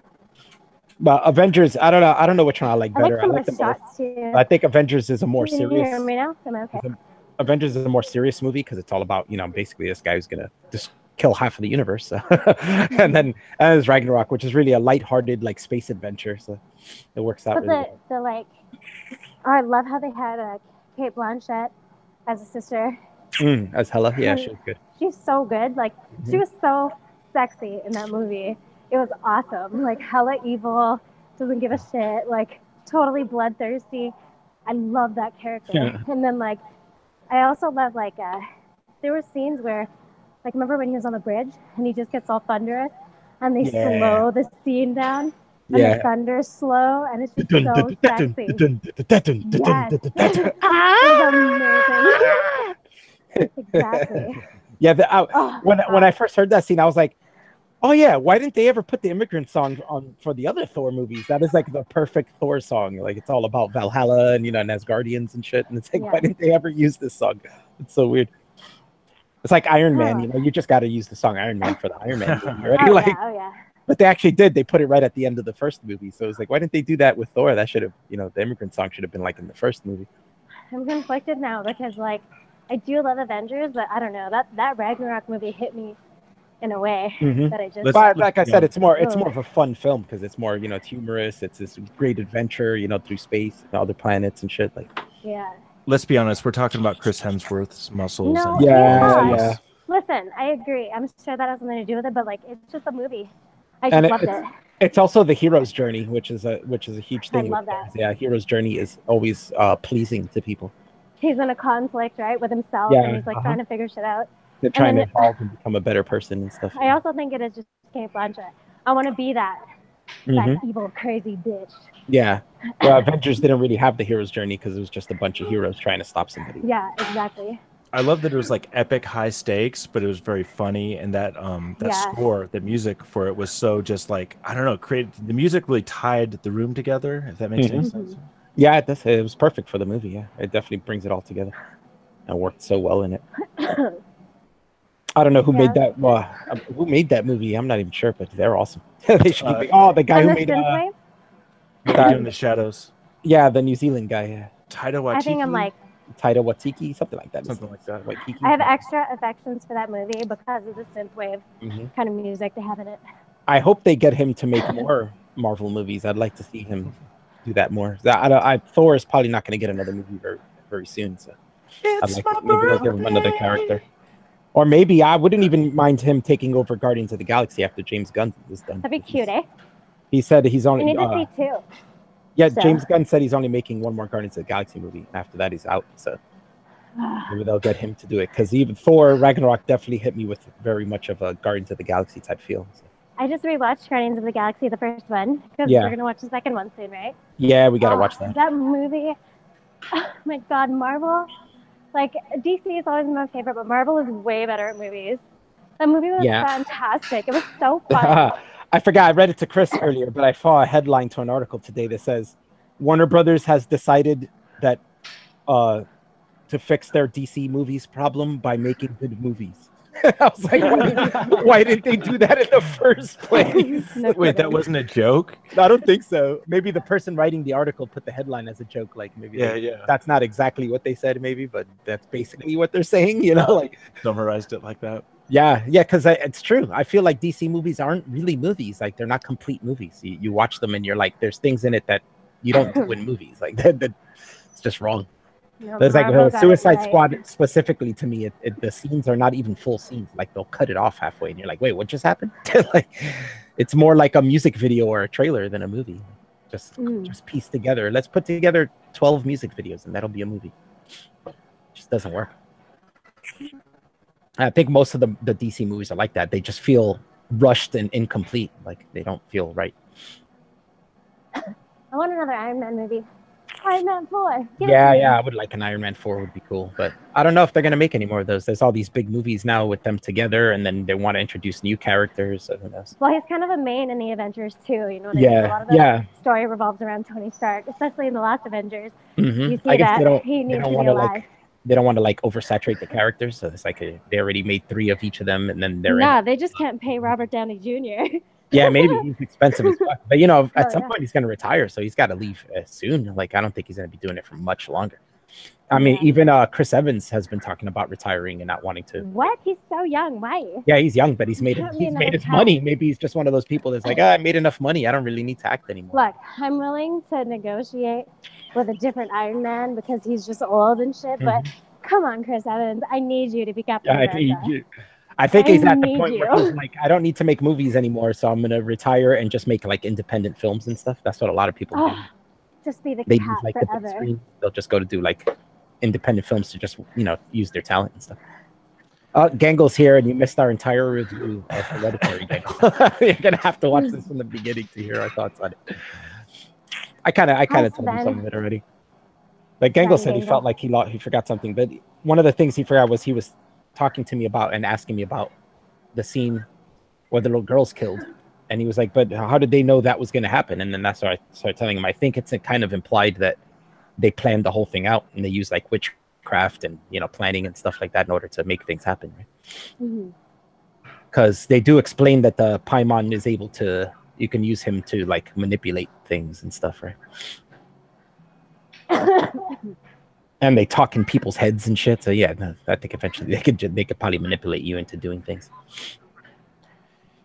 But Avengers, I don't know which one I like better. I like them both. I think Avengers is a more serious. Can you hear me now? Am I okay? Avengers is a more serious movie because it's all about, basically this guy who's gonna just kill half of the universe. And then there's Ragnarok, which is really a lighthearted like space adventure. So it works out. But I love how they had Kate Blanchett as a sister. As Hela, yeah, she was good. She's so good. Like she was so sexy in that movie. it was awesome. Like hella evil, doesn't give a shit, like totally bloodthirsty. I love that character. Yeah. And then like I also love like there were scenes where like remember when he was on the bridge and he just gets all thunderous and they slow the scene down and the thunder's slow and it's just so sexy. Yes. It was amazing. Exactly. Yeah, when I first heard that scene, I was like, oh yeah, why didn't they ever put the immigrant song on for the other Thor movies? That is like the perfect Thor song. Like it's all about Valhalla and and Asgardians and shit. And it's like, why didn't they ever use this song? It's so weird. It's like Iron Man, you just got to use the song Iron Man for the Iron Man movie, right? But they actually did. They put it right at the end of the first movie. So it's like, why didn't they do that with Thor? That should have, the immigrant song should have been like in the first movie. I'm conflicted now because like I do love Avengers, but I don't know, that Ragnarok movie hit me in a way that I just. But like I said, it's more of a fun film because it's more, it's humorous. It's this great adventure, through space and other planets and shit. Like, yeah. Let's be honest, we're talking about Chris Hemsworth's muscles. No, yeah. Listen, I agree. I'm sure that has something to do with it, but like it's just a movie. I just loved it. It's also the hero's journey, which is a huge thing. I love that. Yeah, hero's journey is always pleasing to people. He's in a conflict, right, with himself, and he's like trying to figure shit out. They're trying to evolve and become a better person and stuff. I also think it is just Kate Blanchett. I want to be that evil, crazy bitch. Yeah. Well, Avengers didn't really have the hero's journey because it was just a bunch of heroes trying to stop somebody. Yeah, exactly. I love that it was like epic high stakes, but it was very funny, and that score, the music for it was so just like, I don't know, the music really tied the room together, if that makes any sense. Yeah, it was perfect for the movie. Yeah, it definitely brings it all together. And worked so well in it. I don't know who made that. Who made that movie? I'm not even sure, but they're awesome. They should be. The guy who made in the Shadows. Yeah, the New Zealand guy. Yeah. Taika Waititi. I think I'm like Taika Waititi, something like that. Something like that. Waititi. I have extra affections for that movie because of the synthwave kind of music they have in it. I hope they get him to make more Marvel movies. I'd like to see him do that more. Thor is probably not going to get another movie very, very soon. So maybe they'll give him another character. Or maybe I wouldn't even mind him taking over Guardians of the Galaxy after James Gunn is done. That'd be cute, eh? He said he's only. We need to see two. Yeah, so. James Gunn said he's only making one more Guardians of the Galaxy movie. After that, he's out. So maybe they'll get him to do it. Because even Thor Ragnarok definitely hit me with very much of a Guardians of the Galaxy type feel. So. I just rewatched Guardians of the Galaxy, the first one, because we're going to watch the second one soon, right? Yeah, we got to watch that. That movie, oh my God, Marvel. Like, DC is always my favorite, but Marvel is way better at movies. That movie was fantastic. It was so fun. I forgot. I read it to Chris earlier, but I saw a headline to an article today that says Warner Brothers has decided that to fix their DC movies problem by making good movies. I was like, why didn't they do that in the first place? Wait, that wasn't a joke? I don't think so. Maybe the person writing the article put the headline as a joke. Like maybe that's not exactly what they said, maybe, but that's basically what they're saying, like summarized it like that. Yeah, because it's true. I feel like DC movies aren't really movies. Like they're not complete movies. You watch them and you're like, there's things in it that you don't do in movies. Like that it's just wrong. No, there's like Suicide Squad specifically to me. The scenes are not even full scenes. Like they'll cut it off halfway, and you're like, "Wait, what just happened?" Like, it's more like a music video or a trailer than a movie. Just piece together. Let's put together 12 music videos, and that'll be a movie. It just doesn't work. I think most of the DC movies are like that. They just feel rushed and incomplete. Like they don't feel right. I want another Iron Man movie. Iron Man 4. I would like an Iron Man 4 would be cool, but I don't know if they're going to make any more of those. There's all these big movies now with them together, and then they want to introduce new characters. So who knows? Well, he's kind of a main in the Avengers too. You know what I mean? A lot of the story revolves around Tony Stark, especially in the last Avengers. You see that he needs to be alive. They don't want to like oversaturate the characters, so it's like they already made 3 of each of them, and then they're they just can't pay Robert Downey Jr. Yeah, maybe he's expensive as fuck. But at some point he's going to retire, so he's got to leave soon. Like I don't think he's going to be doing it for much longer. I mean, even Chris Evans has been talking about retiring and not wanting to. What? He's so young. Why? Yeah, he's young, but he's made his money. Maybe he's just one of those people that's like, I made enough money. I don't really need to act anymore. Look, I'm willing to negotiate with a different Iron Man because he's just old and shit. But come on, Chris Evans, I need you to be Captain America. I think he's at the point where he's like, I don't need to make movies anymore, so I'm gonna retire and just make like independent films and stuff. That's what a lot of people do. Just be the they cat use like forever. the big screen. They'll just go to do like independent films to just use their talent and stuff. Gangle's here, and you missed our entire review of Hereditary. You're gonna have to watch this from the beginning to hear our thoughts on it. I kind of told him some of it already. Like Gangle said, he felt like he forgot something, but one of the things he forgot was he was talking to me about and asking me about the scene where the little girl's killed, and he was like, "But how did they know that was going to happen?" And then that's why I started telling him. I think it's kind of implied that they planned the whole thing out and they used like witchcraft and planning and stuff like that in order to make things happen. Right? Because they do explain that the Paimon is able to. You can use him to like manipulate things and stuff, right? And they talk in people's heads and shit. So yeah, I think eventually they could probably manipulate you into doing things.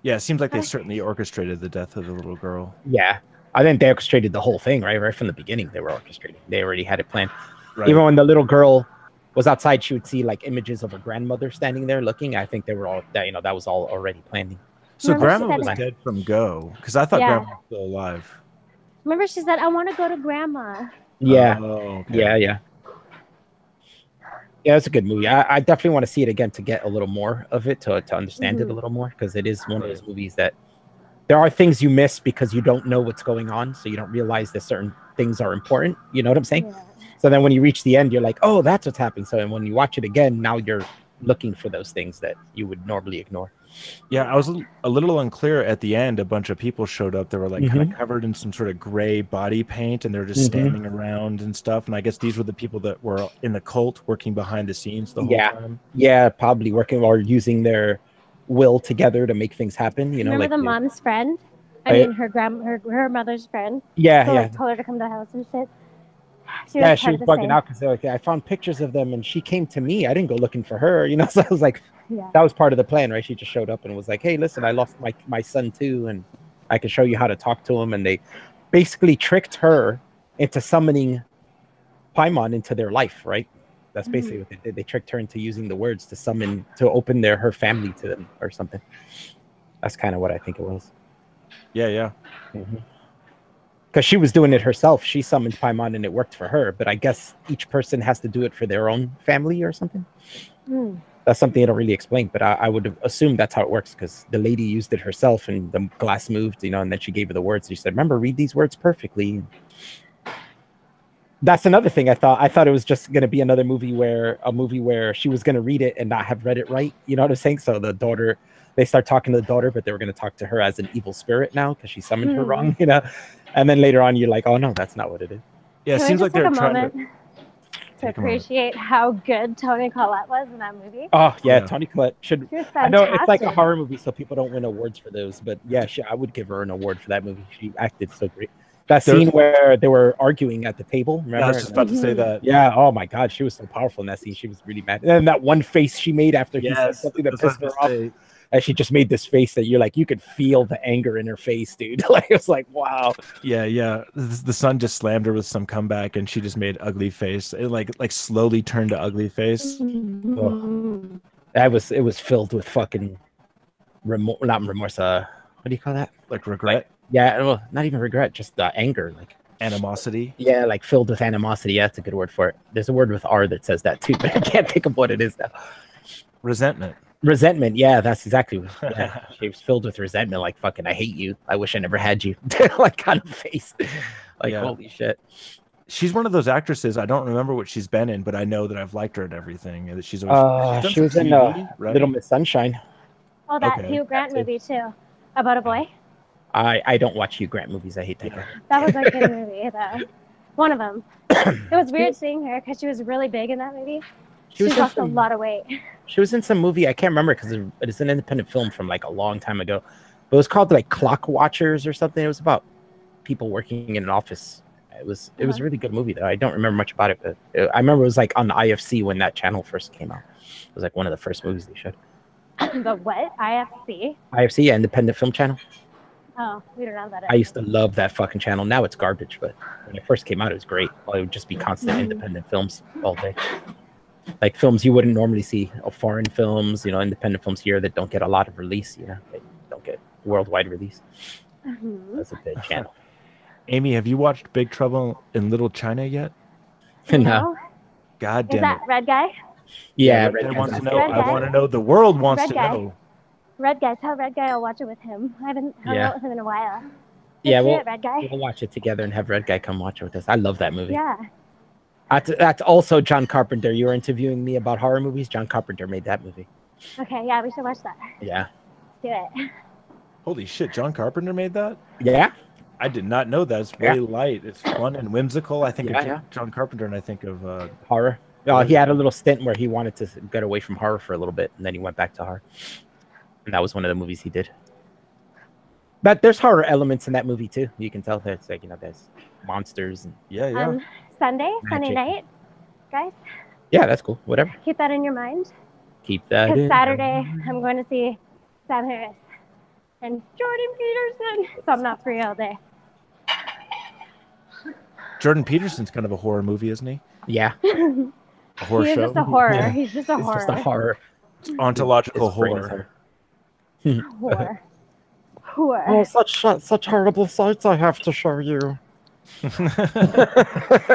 Yeah, it seems like they certainly orchestrated the death of the little girl. Yeah, I think they orchestrated the whole thing right from the beginning. They were orchestrating. They already had it planned. Right. Even when the little girl was outside, she would see like images of her grandmother standing there looking. I think they were all that that was all already planned. So Grandma was dead from Go, because I thought Grandma was still alive. Remember, she said, "I want to go to Grandma." Yeah. Oh, okay. Yeah. Yeah, it's a good movie. I definitely want to see it again to get a little more of it, to understand it a little more, because it is one of those movies that there are things you miss because you don't know what's going on, so you don't realize that certain things are important. You know what I'm saying? Yeah. So then when you reach the end, you're like, oh, that's what's happening. So when you watch it again, now you're looking for those things that you would normally ignore. Yeah, I was a little unclear at the end. A bunch of people showed up that were like kind of covered in some sort of gray body paint, and they're just standing around and stuff. And I guess these were the people that were in the cult working behind the scenes the whole time. Yeah, probably working or using their will together to make things happen. Remember like the mom's friend? I mean, her mother's friend. Yeah, so, like, told her to come to the house and shit. She was bugging out because they're like, I found pictures of them and she came to me. I didn't go looking for her, So I was like, that was part of the plan, right? She just showed up and was like, hey, listen, I lost my son too, and I can show you how to talk to him. And they basically tricked her into summoning Paimon into their life, right? That's basically what they did. They tricked her into using the words to open her family to them or something. That's kind of what I think it was. Yeah. Because she was doing it herself. She summoned Paimon and it worked for her. But I guess each person has to do it for their own family or something. That's something they don't really explain. But I would assume that's how it works, because the lady used it herself and the glass moved, and then she gave her the words. She said, remember, read these words perfectly. That's another thing I thought it was just going to be another movie where she was going to read it and not have read it right. You know what I'm saying? So the daughter, they start talking to the daughter, but they were going to talk to her as an evil spirit now because she summoned her wrong, And then later on, you're like, oh no, that's not what it is. Yeah, it seems like they're trying to appreciate how good Toni Collette was in that movie. Oh yeah, Toni Collette should. I know it's like a horror movie, so people don't win awards for those, but yeah, I would give her an award for that movie. She acted so great. That scene where they were arguing at the table. Remember? Yeah, I was just about to say that. Yeah. Oh my God, she was so powerful in that scene. She was really mad. And then that one face she made after he said something that pissed her off. And she just made this face that you're like, you could feel the anger in her face, dude. Like, it was like, wow. Yeah. The son just slammed her with some comeback, and she just made ugly face. It like slowly turned to ugly face. Oh. It was filled with fucking not remorse. What do you call that? Like regret? Well, not even regret, just anger, like animosity. Yeah, like filled with animosity. Yeah, that's a good word for it. There's a word with R that says that too, but I can't think of what it is now. Resentment, yeah, that's exactly what she was filled with resentment, like fucking I hate you, I wish I never had you, like kind of face. Like holy shit. She's one of those actresses, I don't remember what she's been in, but I know that I've liked her and everything. And that she was in Little Miss Sunshine. Oh, that Hugh Grant movie too. About a boy. I don't watch Hugh Grant movies. I hate that guy. That was a good movie though. One of them. It was weird seeing her because she was really big in that movie. She lost a lot of weight. She was in some movie. I can't remember because it's an independent film from like a long time ago. But it was called like Clock Watchers or something. It was about people working in an office. It was a really good movie though. I don't remember much about it, but I remember it was like on the IFC when that channel first came out. It was like one of the first movies they showed. The what? IFC? IFC, yeah, Independent Film Channel. Oh, we don't know that. I used to love that fucking channel. Now it's garbage, but when it first came out, it was great. Well, it would just be constant independent films all day. like films you wouldn't normally see, foreign films, independent films here that don't get a lot of release. They don't get worldwide release. That's a big channel. Amy, have you watched Big Trouble in Little China yet? No. God damn it. Is that Red Guy? Yeah, Red Guy wants to know. I want to know. The world wants to know. Red Guy, tell Red Guy I'll watch it with him. I haven't hung out with him in a while. Red Guy. We'll watch it together and have Red Guy come watch it with us. I love that movie. Yeah. That's also John Carpenter. You were interviewing me about horror movies. John Carpenter made that movie. Okay, yeah, we should watch that. Yeah. Let's do it. Holy shit, John Carpenter made that? Yeah. I did not know that. It's very light. It's fun and whimsical. I think of John Carpenter and I think of horror. He had a little stint where he wanted to get away from horror for a little bit, and then he went back to horror. And that was one of the movies he did. But there's horror elements in that movie too. You can tell there's there's monsters and Sunday night, guys. Yeah, that's cool. Whatever. Keep that in your mind. Keep that. Because Saturday I'm going to see Sam Harris and Jordan Peterson, so I'm not free all day. Jordan Peterson's kind of a horror movie, isn't he? Yeah. A horror show. Just a horror. Yeah. He's just a horror. It's just a horror. It's ontological horror. Horror. Oh, such horrible sights I have to show you.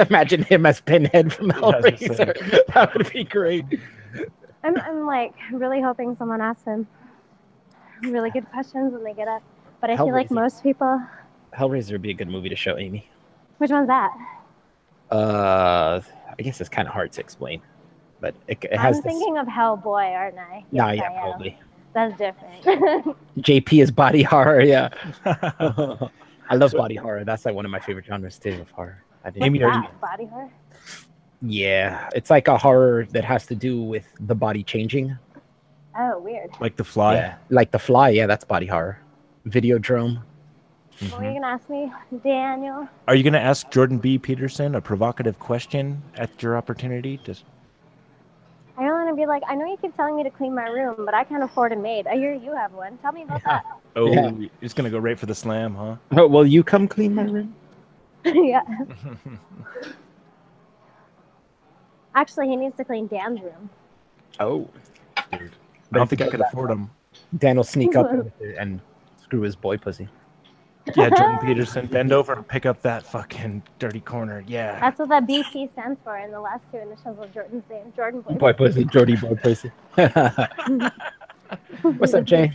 Imagine him as Pinhead from Hellraiser. That would be great. I'm like really hoping someone asks him really good questions when they get up. But I feel like most people. Hellraiser would be a good movie to show Amy. Which one's that? I guess it's kind of hard to explain, but it has. I'm thinking of Hellboy, aren't I? Yes, yeah, probably. That's different. JP is body horror, yeah. I love body horror. That's like one of my favorite genres too of horror. Amy, body horror? Yeah, it's like a horror that has to do with the body changing. Oh, weird. Like The Fly? Yeah, like The Fly, yeah, that's body horror. Videodrome. What were you going to ask me, Daniel? Are you going to ask Jordan B. Peterson a provocative question at your opportunity? I don't want to be like, I know you keep telling me to clean my room, but I can't afford a maid. I hear you have one. Tell me about that. Oh, you're just going to go right for the slam, huh? Oh, will you come clean my room? Yeah. Actually, he needs to clean Dan's room. Oh. Dude. I don't think I could afford him. Dan will sneak up and screw his boy pussy. Yeah, Jordan Peterson, bend over and pick up that fucking dirty corner. Yeah. That's what that BP stands for in the last two initials of Jordan's name. Jordan Boy. Boy pussy, Jordy boy pussy. What's up, Jay?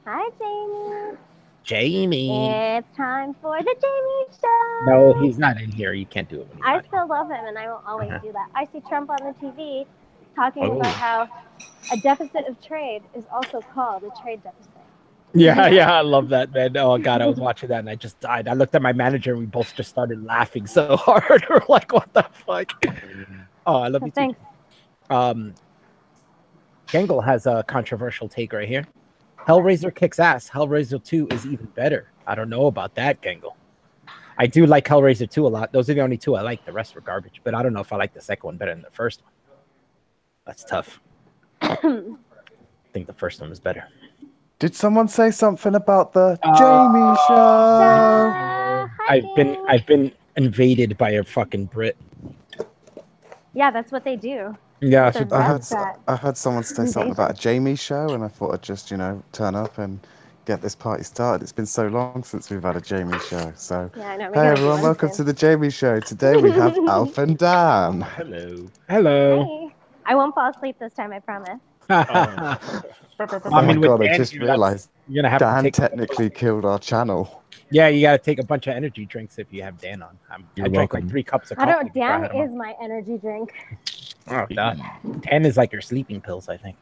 Hi, Jamie. Jamie. It's time for the Jamie Show. No, he's not in here. You can't do it. When I still love him, and I will always do that. I see Trump on the TV talking about how a deficit of trade is also called a trade deficit. Yeah, I love that, man. Oh God, I was watching that and I just died. I looked at my manager and we both just started laughing so hard. We're like, what the fuck? Oh, I love you thanks. Too. Gangle has a controversial take right here. Hellraiser kicks ass. Hellraiser 2 is even better. I don't know about that, Gangle. I do like Hellraiser 2 a lot. Those are the only two I like. The rest were garbage. But I don't know if I like the second one better than the first one. That's tough. I think the first one was better. Did someone say something about the Jamie Show? I've been invaded by a fucking Brit. Yeah, that's what they do. Yeah, I heard someone say something about a Jamie Show, and I thought I'd just turn up and get this party started. It's been so long since we've had a Jamie Show. So yeah, I know, hey everyone, welcome to the Jamie Show. Today we have Alf and Dan. Hello. Hey. I won't fall asleep this time, I promise. Oh my God, I just realized Dan technically killed our channel. Yeah, you got to take a bunch of energy drinks if you have Dan on. I drank like 3 cups of coffee. I don't. Dan is my energy drink. Oh God, Dan is like your sleeping pills, I think.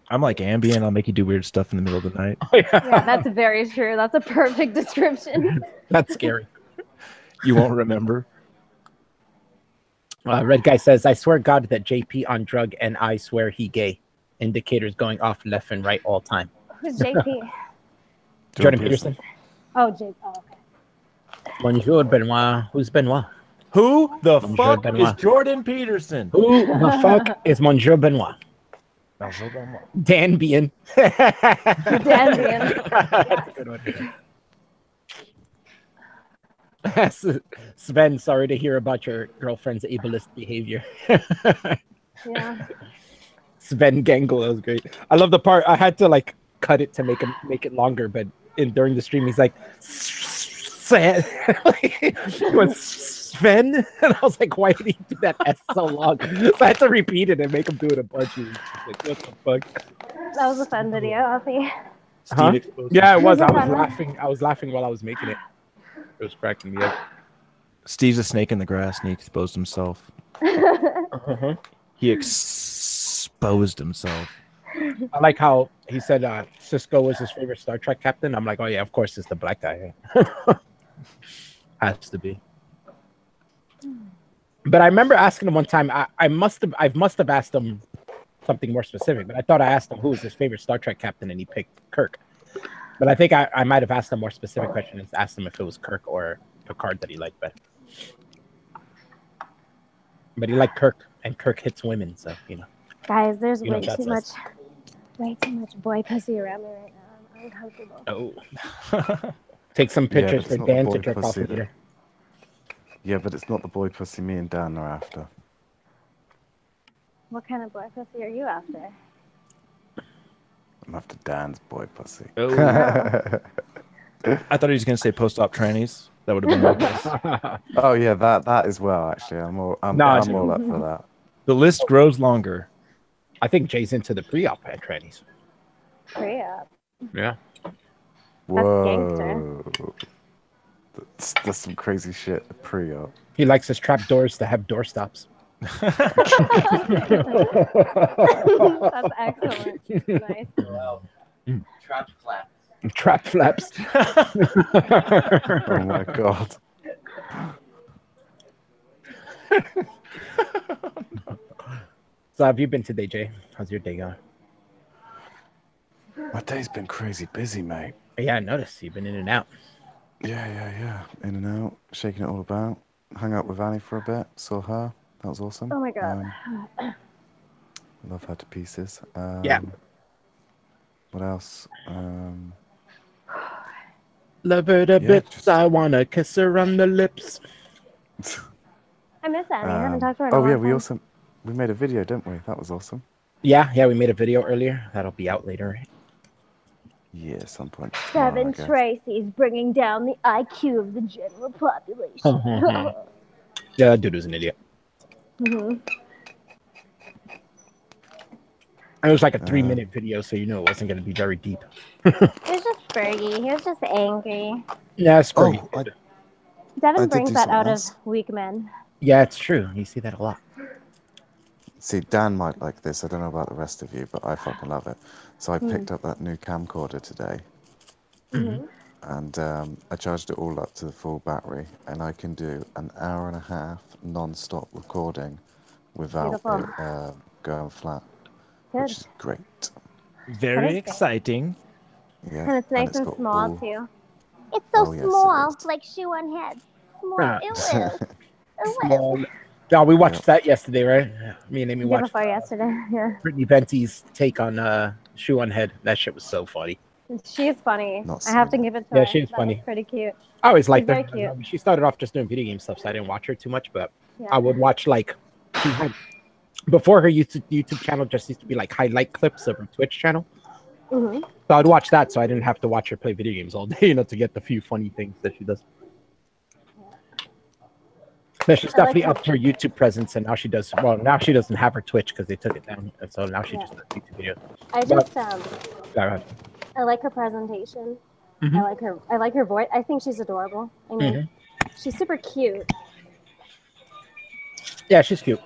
I'm like Ambien. I'll make you do weird stuff in the middle of the night. Yeah, that's very true. That's a perfect description. That's scary. You won't remember. Red Guy says, I swear God that JP on drug and I swear he gay. Indicators going off left and right all time. Who's JP? Jordan Peterson. Oh, JP. Oh, okay. Bonjour, Benoit. Who's Benoit? Who the Bonjour, fuck Benoit. is Jordan Peterson? Who the fuck is Monsieur Benoit? Dan Bien. Dan Bien. That's a good one. Sven, sorry to hear about your girlfriend's ableist behavior. Yeah. Sven Gangle, that was great. I love the part I had to like cut it to make it longer, but during the stream he's like Sven. He went Sven, and I was like, why did he do that S so long? So I had to repeat it and make him do it a bunch. He was just like, what the fuck? That was a fun video, Alfie. Huh? Yeah, it was. I was laughing. I was laughing while I was making it. It was cracking me up. Steve's a snake in the grass, and he exposed himself. He exposed himself. I like how he said Cisco was his favorite Star Trek captain. I'm like, oh yeah, of course it's the black guy. Has to be. But I remember asking him one time. I must have asked him something more specific, but I thought I asked him who was his favorite Star Trek captain, and he picked Kirk. But I think I might have asked a more specific question and asked him if it was Kirk or Picard that he liked better. But he liked Kirk, and Kirk hits women, so you know. Guys, there's way too much boy pussy around me right now. I'm uncomfortable. Oh. Take some pictures for Dan to jerk off later. Yeah, but it's not the boy pussy me and Dan are after. What kind of boy pussy are you after? I'm after Dan's boy pussy. Oh. I thought he was going to say post-op trannies. That would have been nice. Oh yeah, that as well. Actually, I'm all up for that. The list grows longer. I think Jay's into the pre-op trannies. Pre-op. Yeah. Whoa. That's some crazy shit. Pre-op. He likes his trap doors to have door stops. That's excellent. Nice. Wow. Trap flaps. Trap flaps. Oh my god. So have you been today, Jay? How's your day going? My day's been crazy busy, mate. Yeah, I noticed you've been in and out. Yeah. In and out, shaking it all about. Hung out with Annie for a bit. Saw her. That was awesome. Oh my god. Love her to pieces. Yeah. What else? Love her to bits. I wanna kiss her on the lips. I miss Annie. I haven't talked to her in a long time. We made a video, didn't we? That was awesome. Yeah, we made a video earlier. That'll be out later. Yeah, at some point. Seven Tracy's bringing down the IQ of the general population. Yeah, that dude was an idiot. Mm-hmm. It was like a 3-minute video, so you know it wasn't going to be very deep. He was just Fergie. He was just angry. Yeah, it's Fergie. Devin brings that out of weak men. Yeah, it's true. You see that a lot. See, Dan might like this. I don't know about the rest of you, but I fucking love it. So I picked up that new camcorder today. And I charged it all up to the full battery, and I can do an hour and a half non-stop recording without it going flat. Good. Which is great. Very exciting. Yeah. And it's nice and small too. It's so small, like shoe on head. Small. Small. Yeah, we watched that yesterday, right? Me and Amy watched. Yesterday, yeah. Brittany Venti's take on Shoe on Head. That shit was so funny. She's funny. I have to give it to her. Yeah, she's funny. Was pretty cute. I always liked her. Very cute. She started off just doing video game stuff, so I didn't watch her too much, but I would watch like she had before her YouTube channel just used to be like highlight clips of her Twitch channel. So I'd watch that, so I didn't have to watch her play video games all day, to get the few funny things that she does. But she's definitely upped her YouTube presence, and now she does. Well, now she doesn't have her Twitch because they took it down, and so now she just does YouTube videos. I like her presentation. I like her voice. I think she's adorable. I mean, she's super cute. Yeah, she's cute.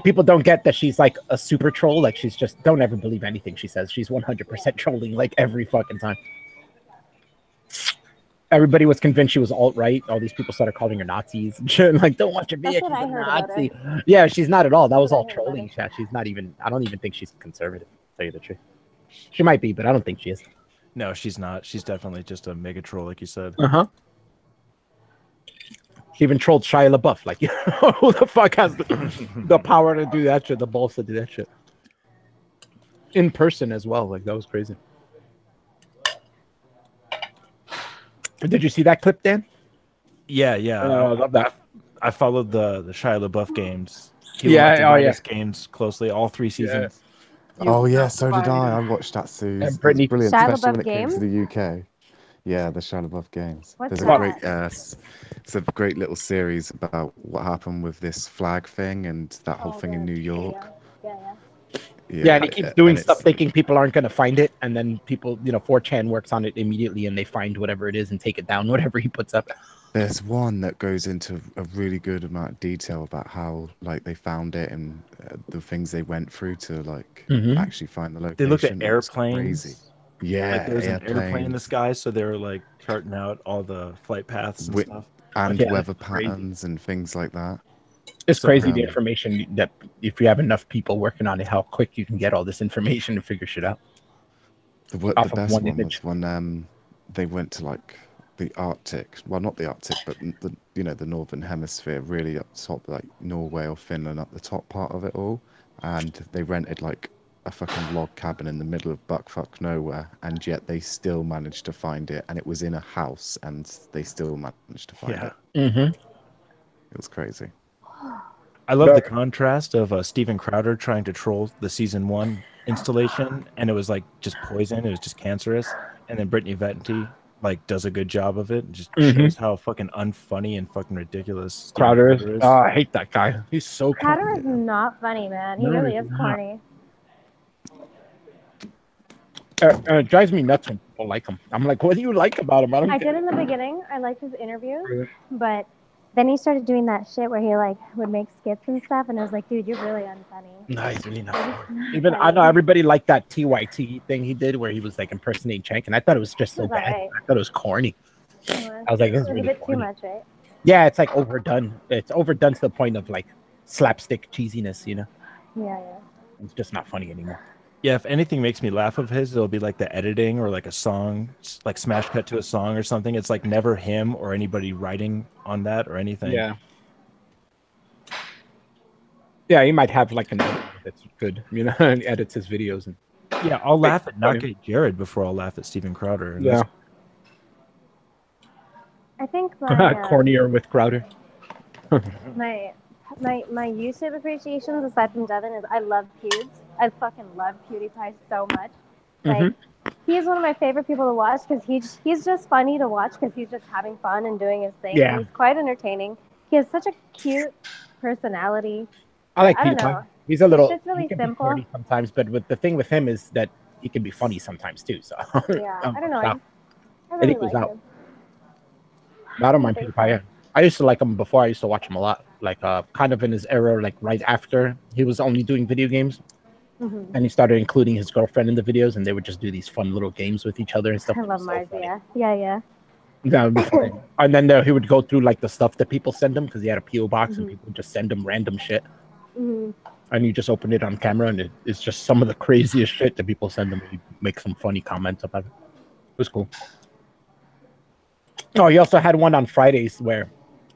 People don't get that she's like a super troll. Like she's just don't ever believe anything she says. She's 100% trolling like every fucking time. Everybody was convinced she was alt-right. All these people started calling her Nazis. Like, don't watch her video. She's a Nazi. Yeah, she's not at all. That was all trolling. Yeah, she's not even. I don't even think she's conservative. To tell you the truth, she might be, but I don't think she is. No, she's not. She's definitely just a mega troll, like you said. She even trolled Shia LaBeouf. Like, who the fuck has the power to do that shit? The balls to do that shit in person as well. Like, that was crazy. Did you see that clip, Dan? Yeah, I love that. I followed the Shia LaBeouf games. Games closely, all 3 seasons. Oh yeah, so did I. I watched that series. And It was Britney. brilliant, Shia especially when LaBeouf it came to games? the UK. Yeah, the Shia LaBeouf games. What's There's a that? great, it's a great little series about what happened with this flag thing and that whole thing in New York. Yeah. Yeah, and he keeps doing and stuff it's thinking people aren't going to find it, and then people, 4chan works on it immediately, and they find whatever it is and take it down, whatever he puts up. there's one that goes into a really good amount of detail about how like they found it and the things they went through to like actually find the location. They looked at It's airplanes. crazy. Yeah, like there's an airplane in the sky, so they were like charting out all the flight paths and stuff. And Yeah, weather crazy. patterns and things like that. It's crazy the information that if you have enough people working on it, how quick you can get all this information and figure shit out. The best one was when they went to like the Arctic. Well, not the Arctic, but the northern hemisphere, really up top, like Norway or Finland, up the top part of it all. And they rented like a fucking log cabin in the middle of buckfuck nowhere, and yet they still managed to find it. And it was in a house, and they still managed to find it. It was crazy. I love the contrast of Steven Crowder trying to troll the season 1 installation, and it was like just poison. It was just cancerous. And then Brittany Venti like does a good job of it. And just shows how fucking unfunny and fucking ridiculous Crowder is. Oh, I hate that guy. He's so Crowder is not funny, man. He really is corny. It drives me nuts when people like him. I'm like, what do you like about him? I did in the beginning. I liked his interviews, but then he started doing that shit where he like would make skits and stuff, and I was like, dude, you're really unfunny. No, he's really not. Even I know everybody liked that TYT thing he did where he was like impersonating Chank, and I thought it was just so bad. Right. I thought it was corny. I was like, this is really a bit corny. Too much, right? Yeah, it's like overdone. It's overdone to the point of like slapstick cheesiness, Yeah. It's just not funny anymore. Yeah, if anything makes me laugh of his, it'll be like the editing or like a song, like smash cut to a song or something. It's like never him or anybody writing on that or anything. Yeah. Yeah, he might have like an editor that's good, and edits his videos. And yeah, I'll laugh at Not Gay Jared before I'll laugh at Steven Crowder. Yeah. I think cornier with Crowder. my YouTube appreciations aside from Devin is I love Pewds. I fucking love PewDiePie so much. Like he's one of my favorite people to watch because he's just funny to watch because he's just having fun and doing his thing. Yeah. He's quite entertaining. He has such a cute personality. I like PewDiePie. He's a little. It's really simple sometimes, but the thing with him is that he can be funny sometimes too. So yeah, I don't know. I really like him. I don't mind PewDiePie. I used to like him before. I used to watch him a lot. Like kind of in his era, like right after he was only doing video games. And he started including his girlfriend in the videos, and they would just do these fun little games with each other and stuff. I love Marzia. Yeah. That would be fun. And then he would go through like the stuff that people send him because he had a PO box, and people would just send him random shit. And you just open it on camera, and it's just some of the craziest shit that people send him. He makes some funny comments about it. It was cool. Oh, he also had one on Fridays where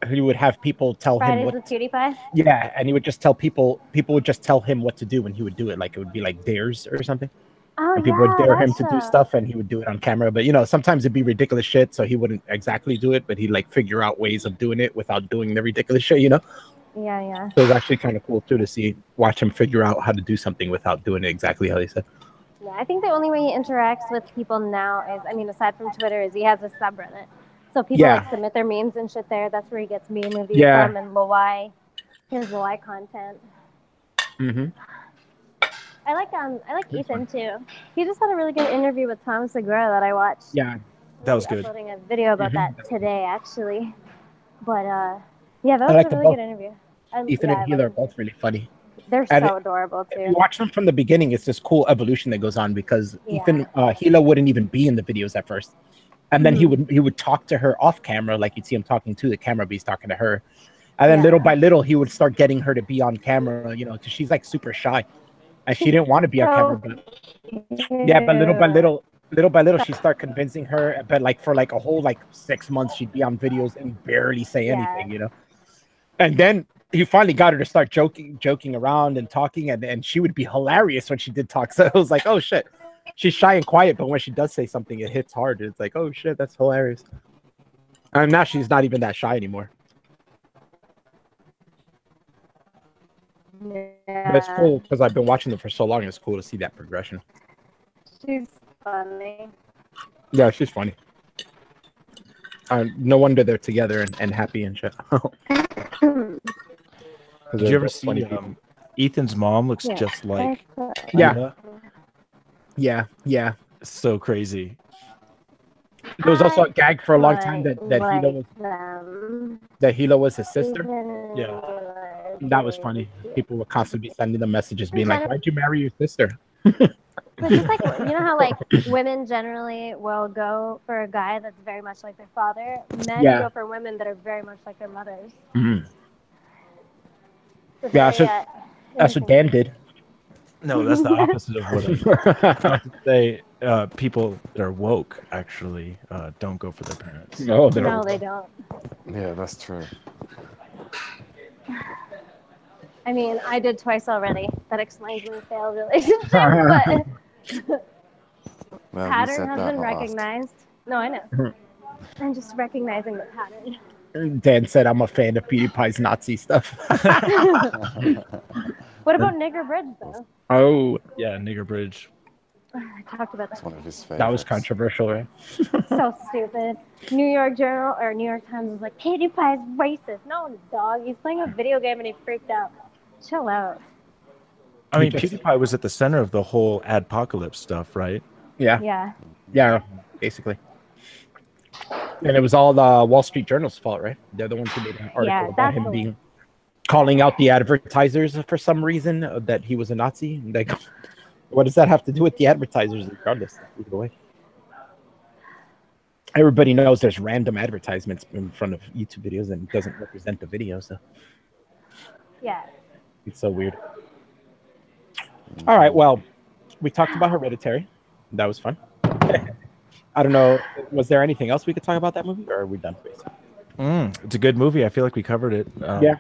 he would have people tell him with PewDiePie? Yeah, and he would just tell people would just tell him what to do, and he would do it. Like it would be like dares or something. Oh, and people would dare him to do stuff, and he would do it on camera. But sometimes it'd be ridiculous shit, so he wouldn't exactly do it, but he'd like figure out ways of doing it without doing the ridiculous shit, Yeah. So it's actually kind of cool too to watch him figure out how to do something without doing it exactly how he said. Yeah, I think the only way he interacts with people now is, aside from Twitter, is he has a subreddit. So people like submit their memes and shit there. That's where he gets meme reviews from and his Loi content. I like Ethan too. He just had a really good interview with Tom Segura that I watched. Yeah, that was good. Uploading a video about that today actually. But yeah, that was a really good interview. Ethan and Hila are both really funny. They're so adorable too. If you watch them from the beginning, it's this cool evolution that goes on because Ethan Hila wouldn't even be in the videos at first. And then he would talk to her off camera, like you'd see him talking to the camera, but he's talking to her. And then little by little, he would start getting her to be on camera, because she's like super shy, and she didn't want to be on camera. But little by little, she started convincing her. But like for like a whole 6 months, she'd be on videos and barely say anything, And then he finally got her to start joking around and talking, and she would be hilarious when she did talk. So it was like, oh shit. She's shy and quiet, but when she does say something, it hits hard. It's like, oh shit, that's hilarious. And now she's not even that shy anymore. But it's cool because I've been watching them for so long. It's cool to see that progression. She's funny. Yeah, she's funny. No wonder they're together and happy and shit. Did you ever see Ethan's mom looks just like Yeah. Yeah. So crazy. There was also a gag for a long time that Hilo was his sister. Yeah. That was funny. People were constantly sending them messages being like, why'd you marry your sister? But just like, you know how like women generally will go for a guy that's very much like their father? Men go for women that are very much like their mothers. Mm-hmm. Yeah, that's what Dan did. No, that's the opposite of what I say. People that are woke actually don't go for their parents. No, they don't. Yeah, that's true. I mean, I did twice already. That explains my failed relationship, but pattern has been recognized. No, I know. I'm just recognizing the pattern. Dan said, I'm a fan of PewDiePie's Nazi stuff. What about Nigger Bridge, though? Oh. Yeah, Nigger Bridge. I talked about that. That's one of his favorites. That was controversial, right? So stupid. New York Journal or New York Times was like, PewDiePie's racist. No, dog. He's playing a video game and he freaked out. Chill out. I mean, PewDiePie was at the center of the whole adpocalypse stuff, right? Yeah, basically. And it was all the Wall Street Journal's fault, right? They're the ones who made an article about him calling out the advertisers for some reason that he was a Nazi. Like, what does that have to do with the advertisers? Regardless, either way. Everybody knows there's random advertisements in front of YouTube videos and it doesn't represent the video, so yeah, it's so weird. All right, well, we talked about Hereditary. That was fun. I don't know. Was there anything else we could talk about that movie, or are we done? It's a good movie. I feel like we covered it. Yeah.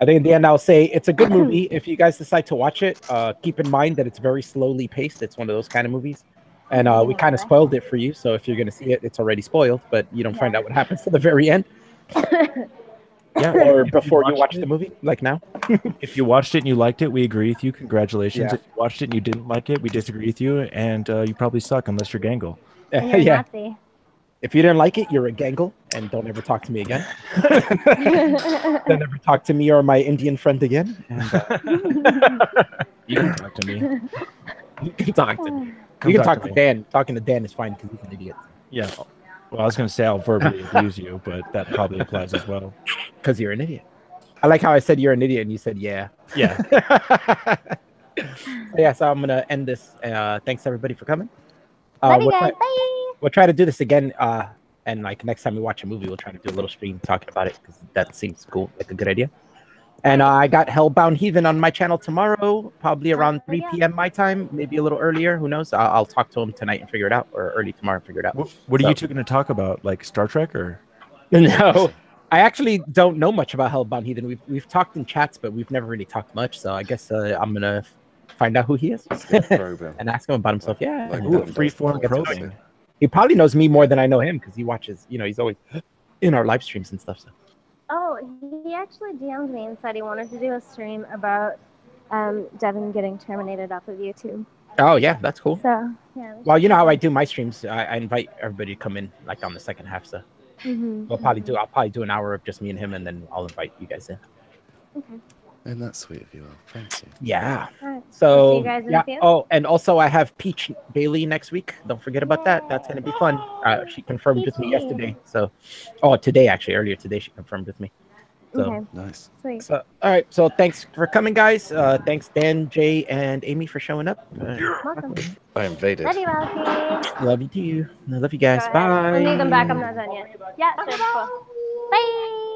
I think in the end, I'll say it's a good movie. If you guys decide to watch it, keep in mind that it's very slowly paced. It's one of those kind of movies. And we kind of spoiled it for you. So if you're going to see it, it's already spoiled, but you don't find out what happens to the very end. Yeah, or before you watch the movie, like now. If you watched it and you liked it, we agree with you. Congratulations. Yeah. If you watched it and you didn't like it, we disagree with you. And you probably suck unless you're Gangle. Yeah. Nazi. If you didn't like it, you're a Gangle, and don't ever talk to me again. Don't ever talk to me or my Indian friend again. And, you can talk to me. You can talk to me. You can talk to Dan. Talking to Dan is fine because he's an idiot. Yeah. Well, I was going to say I'll verbally abuse you, but that probably applies as well. Because you're an idiot. I like how I said you're an idiot and you said yeah. Yeah. So I'm going to end this. Thanks, everybody, for coming. Love you guys. Bye. We'll try to do this again. And like next time we watch a movie, we'll try to do a little stream talking about it because that seems cool, like a good idea. And I got Hellbound Heathen on my channel tomorrow, probably around 3 p.m. my time, maybe a little earlier. Who knows? I'll talk to him tonight and figure it out, or early tomorrow and figure it out. What are you two going to talk about? Like Star Trek or? No, I actually don't know much about Hellbound Heathen. We've talked in chats, but we've never really talked much. So I guess I'm going to find out who he is and ask him about himself. Yeah. Like freeform probing. He probably knows me more than I know him because he watches, he's always in our live streams and stuff. So. Oh, he actually DM'd me and said he wanted to do a stream about Devin getting terminated off of YouTube. Oh, yeah, that's cool. So, yeah. Well, you know how I do my streams. I invite everybody to come in like on the second half. So I'll probably do an hour of just me and him, and then I'll invite you guys in. Okay. And that's sweet of you. Thank you. Yeah. Right. So see you guys in a few. Oh, and also I have Peach Bailey next week. Don't forget about that. That's gonna be fun. She confirmed with me yesterday. So, today actually, earlier today she confirmed with me. So okay. Nice. Sweet. So all right. So thanks for coming, guys. Thanks Dan, Jay, and Aimee for showing up. Welcome. I invaded. Love you, Malky. Love you too. I love you guys. Bye. I need them back. I'm not done yet. Yeah, sure. Cool. Bye.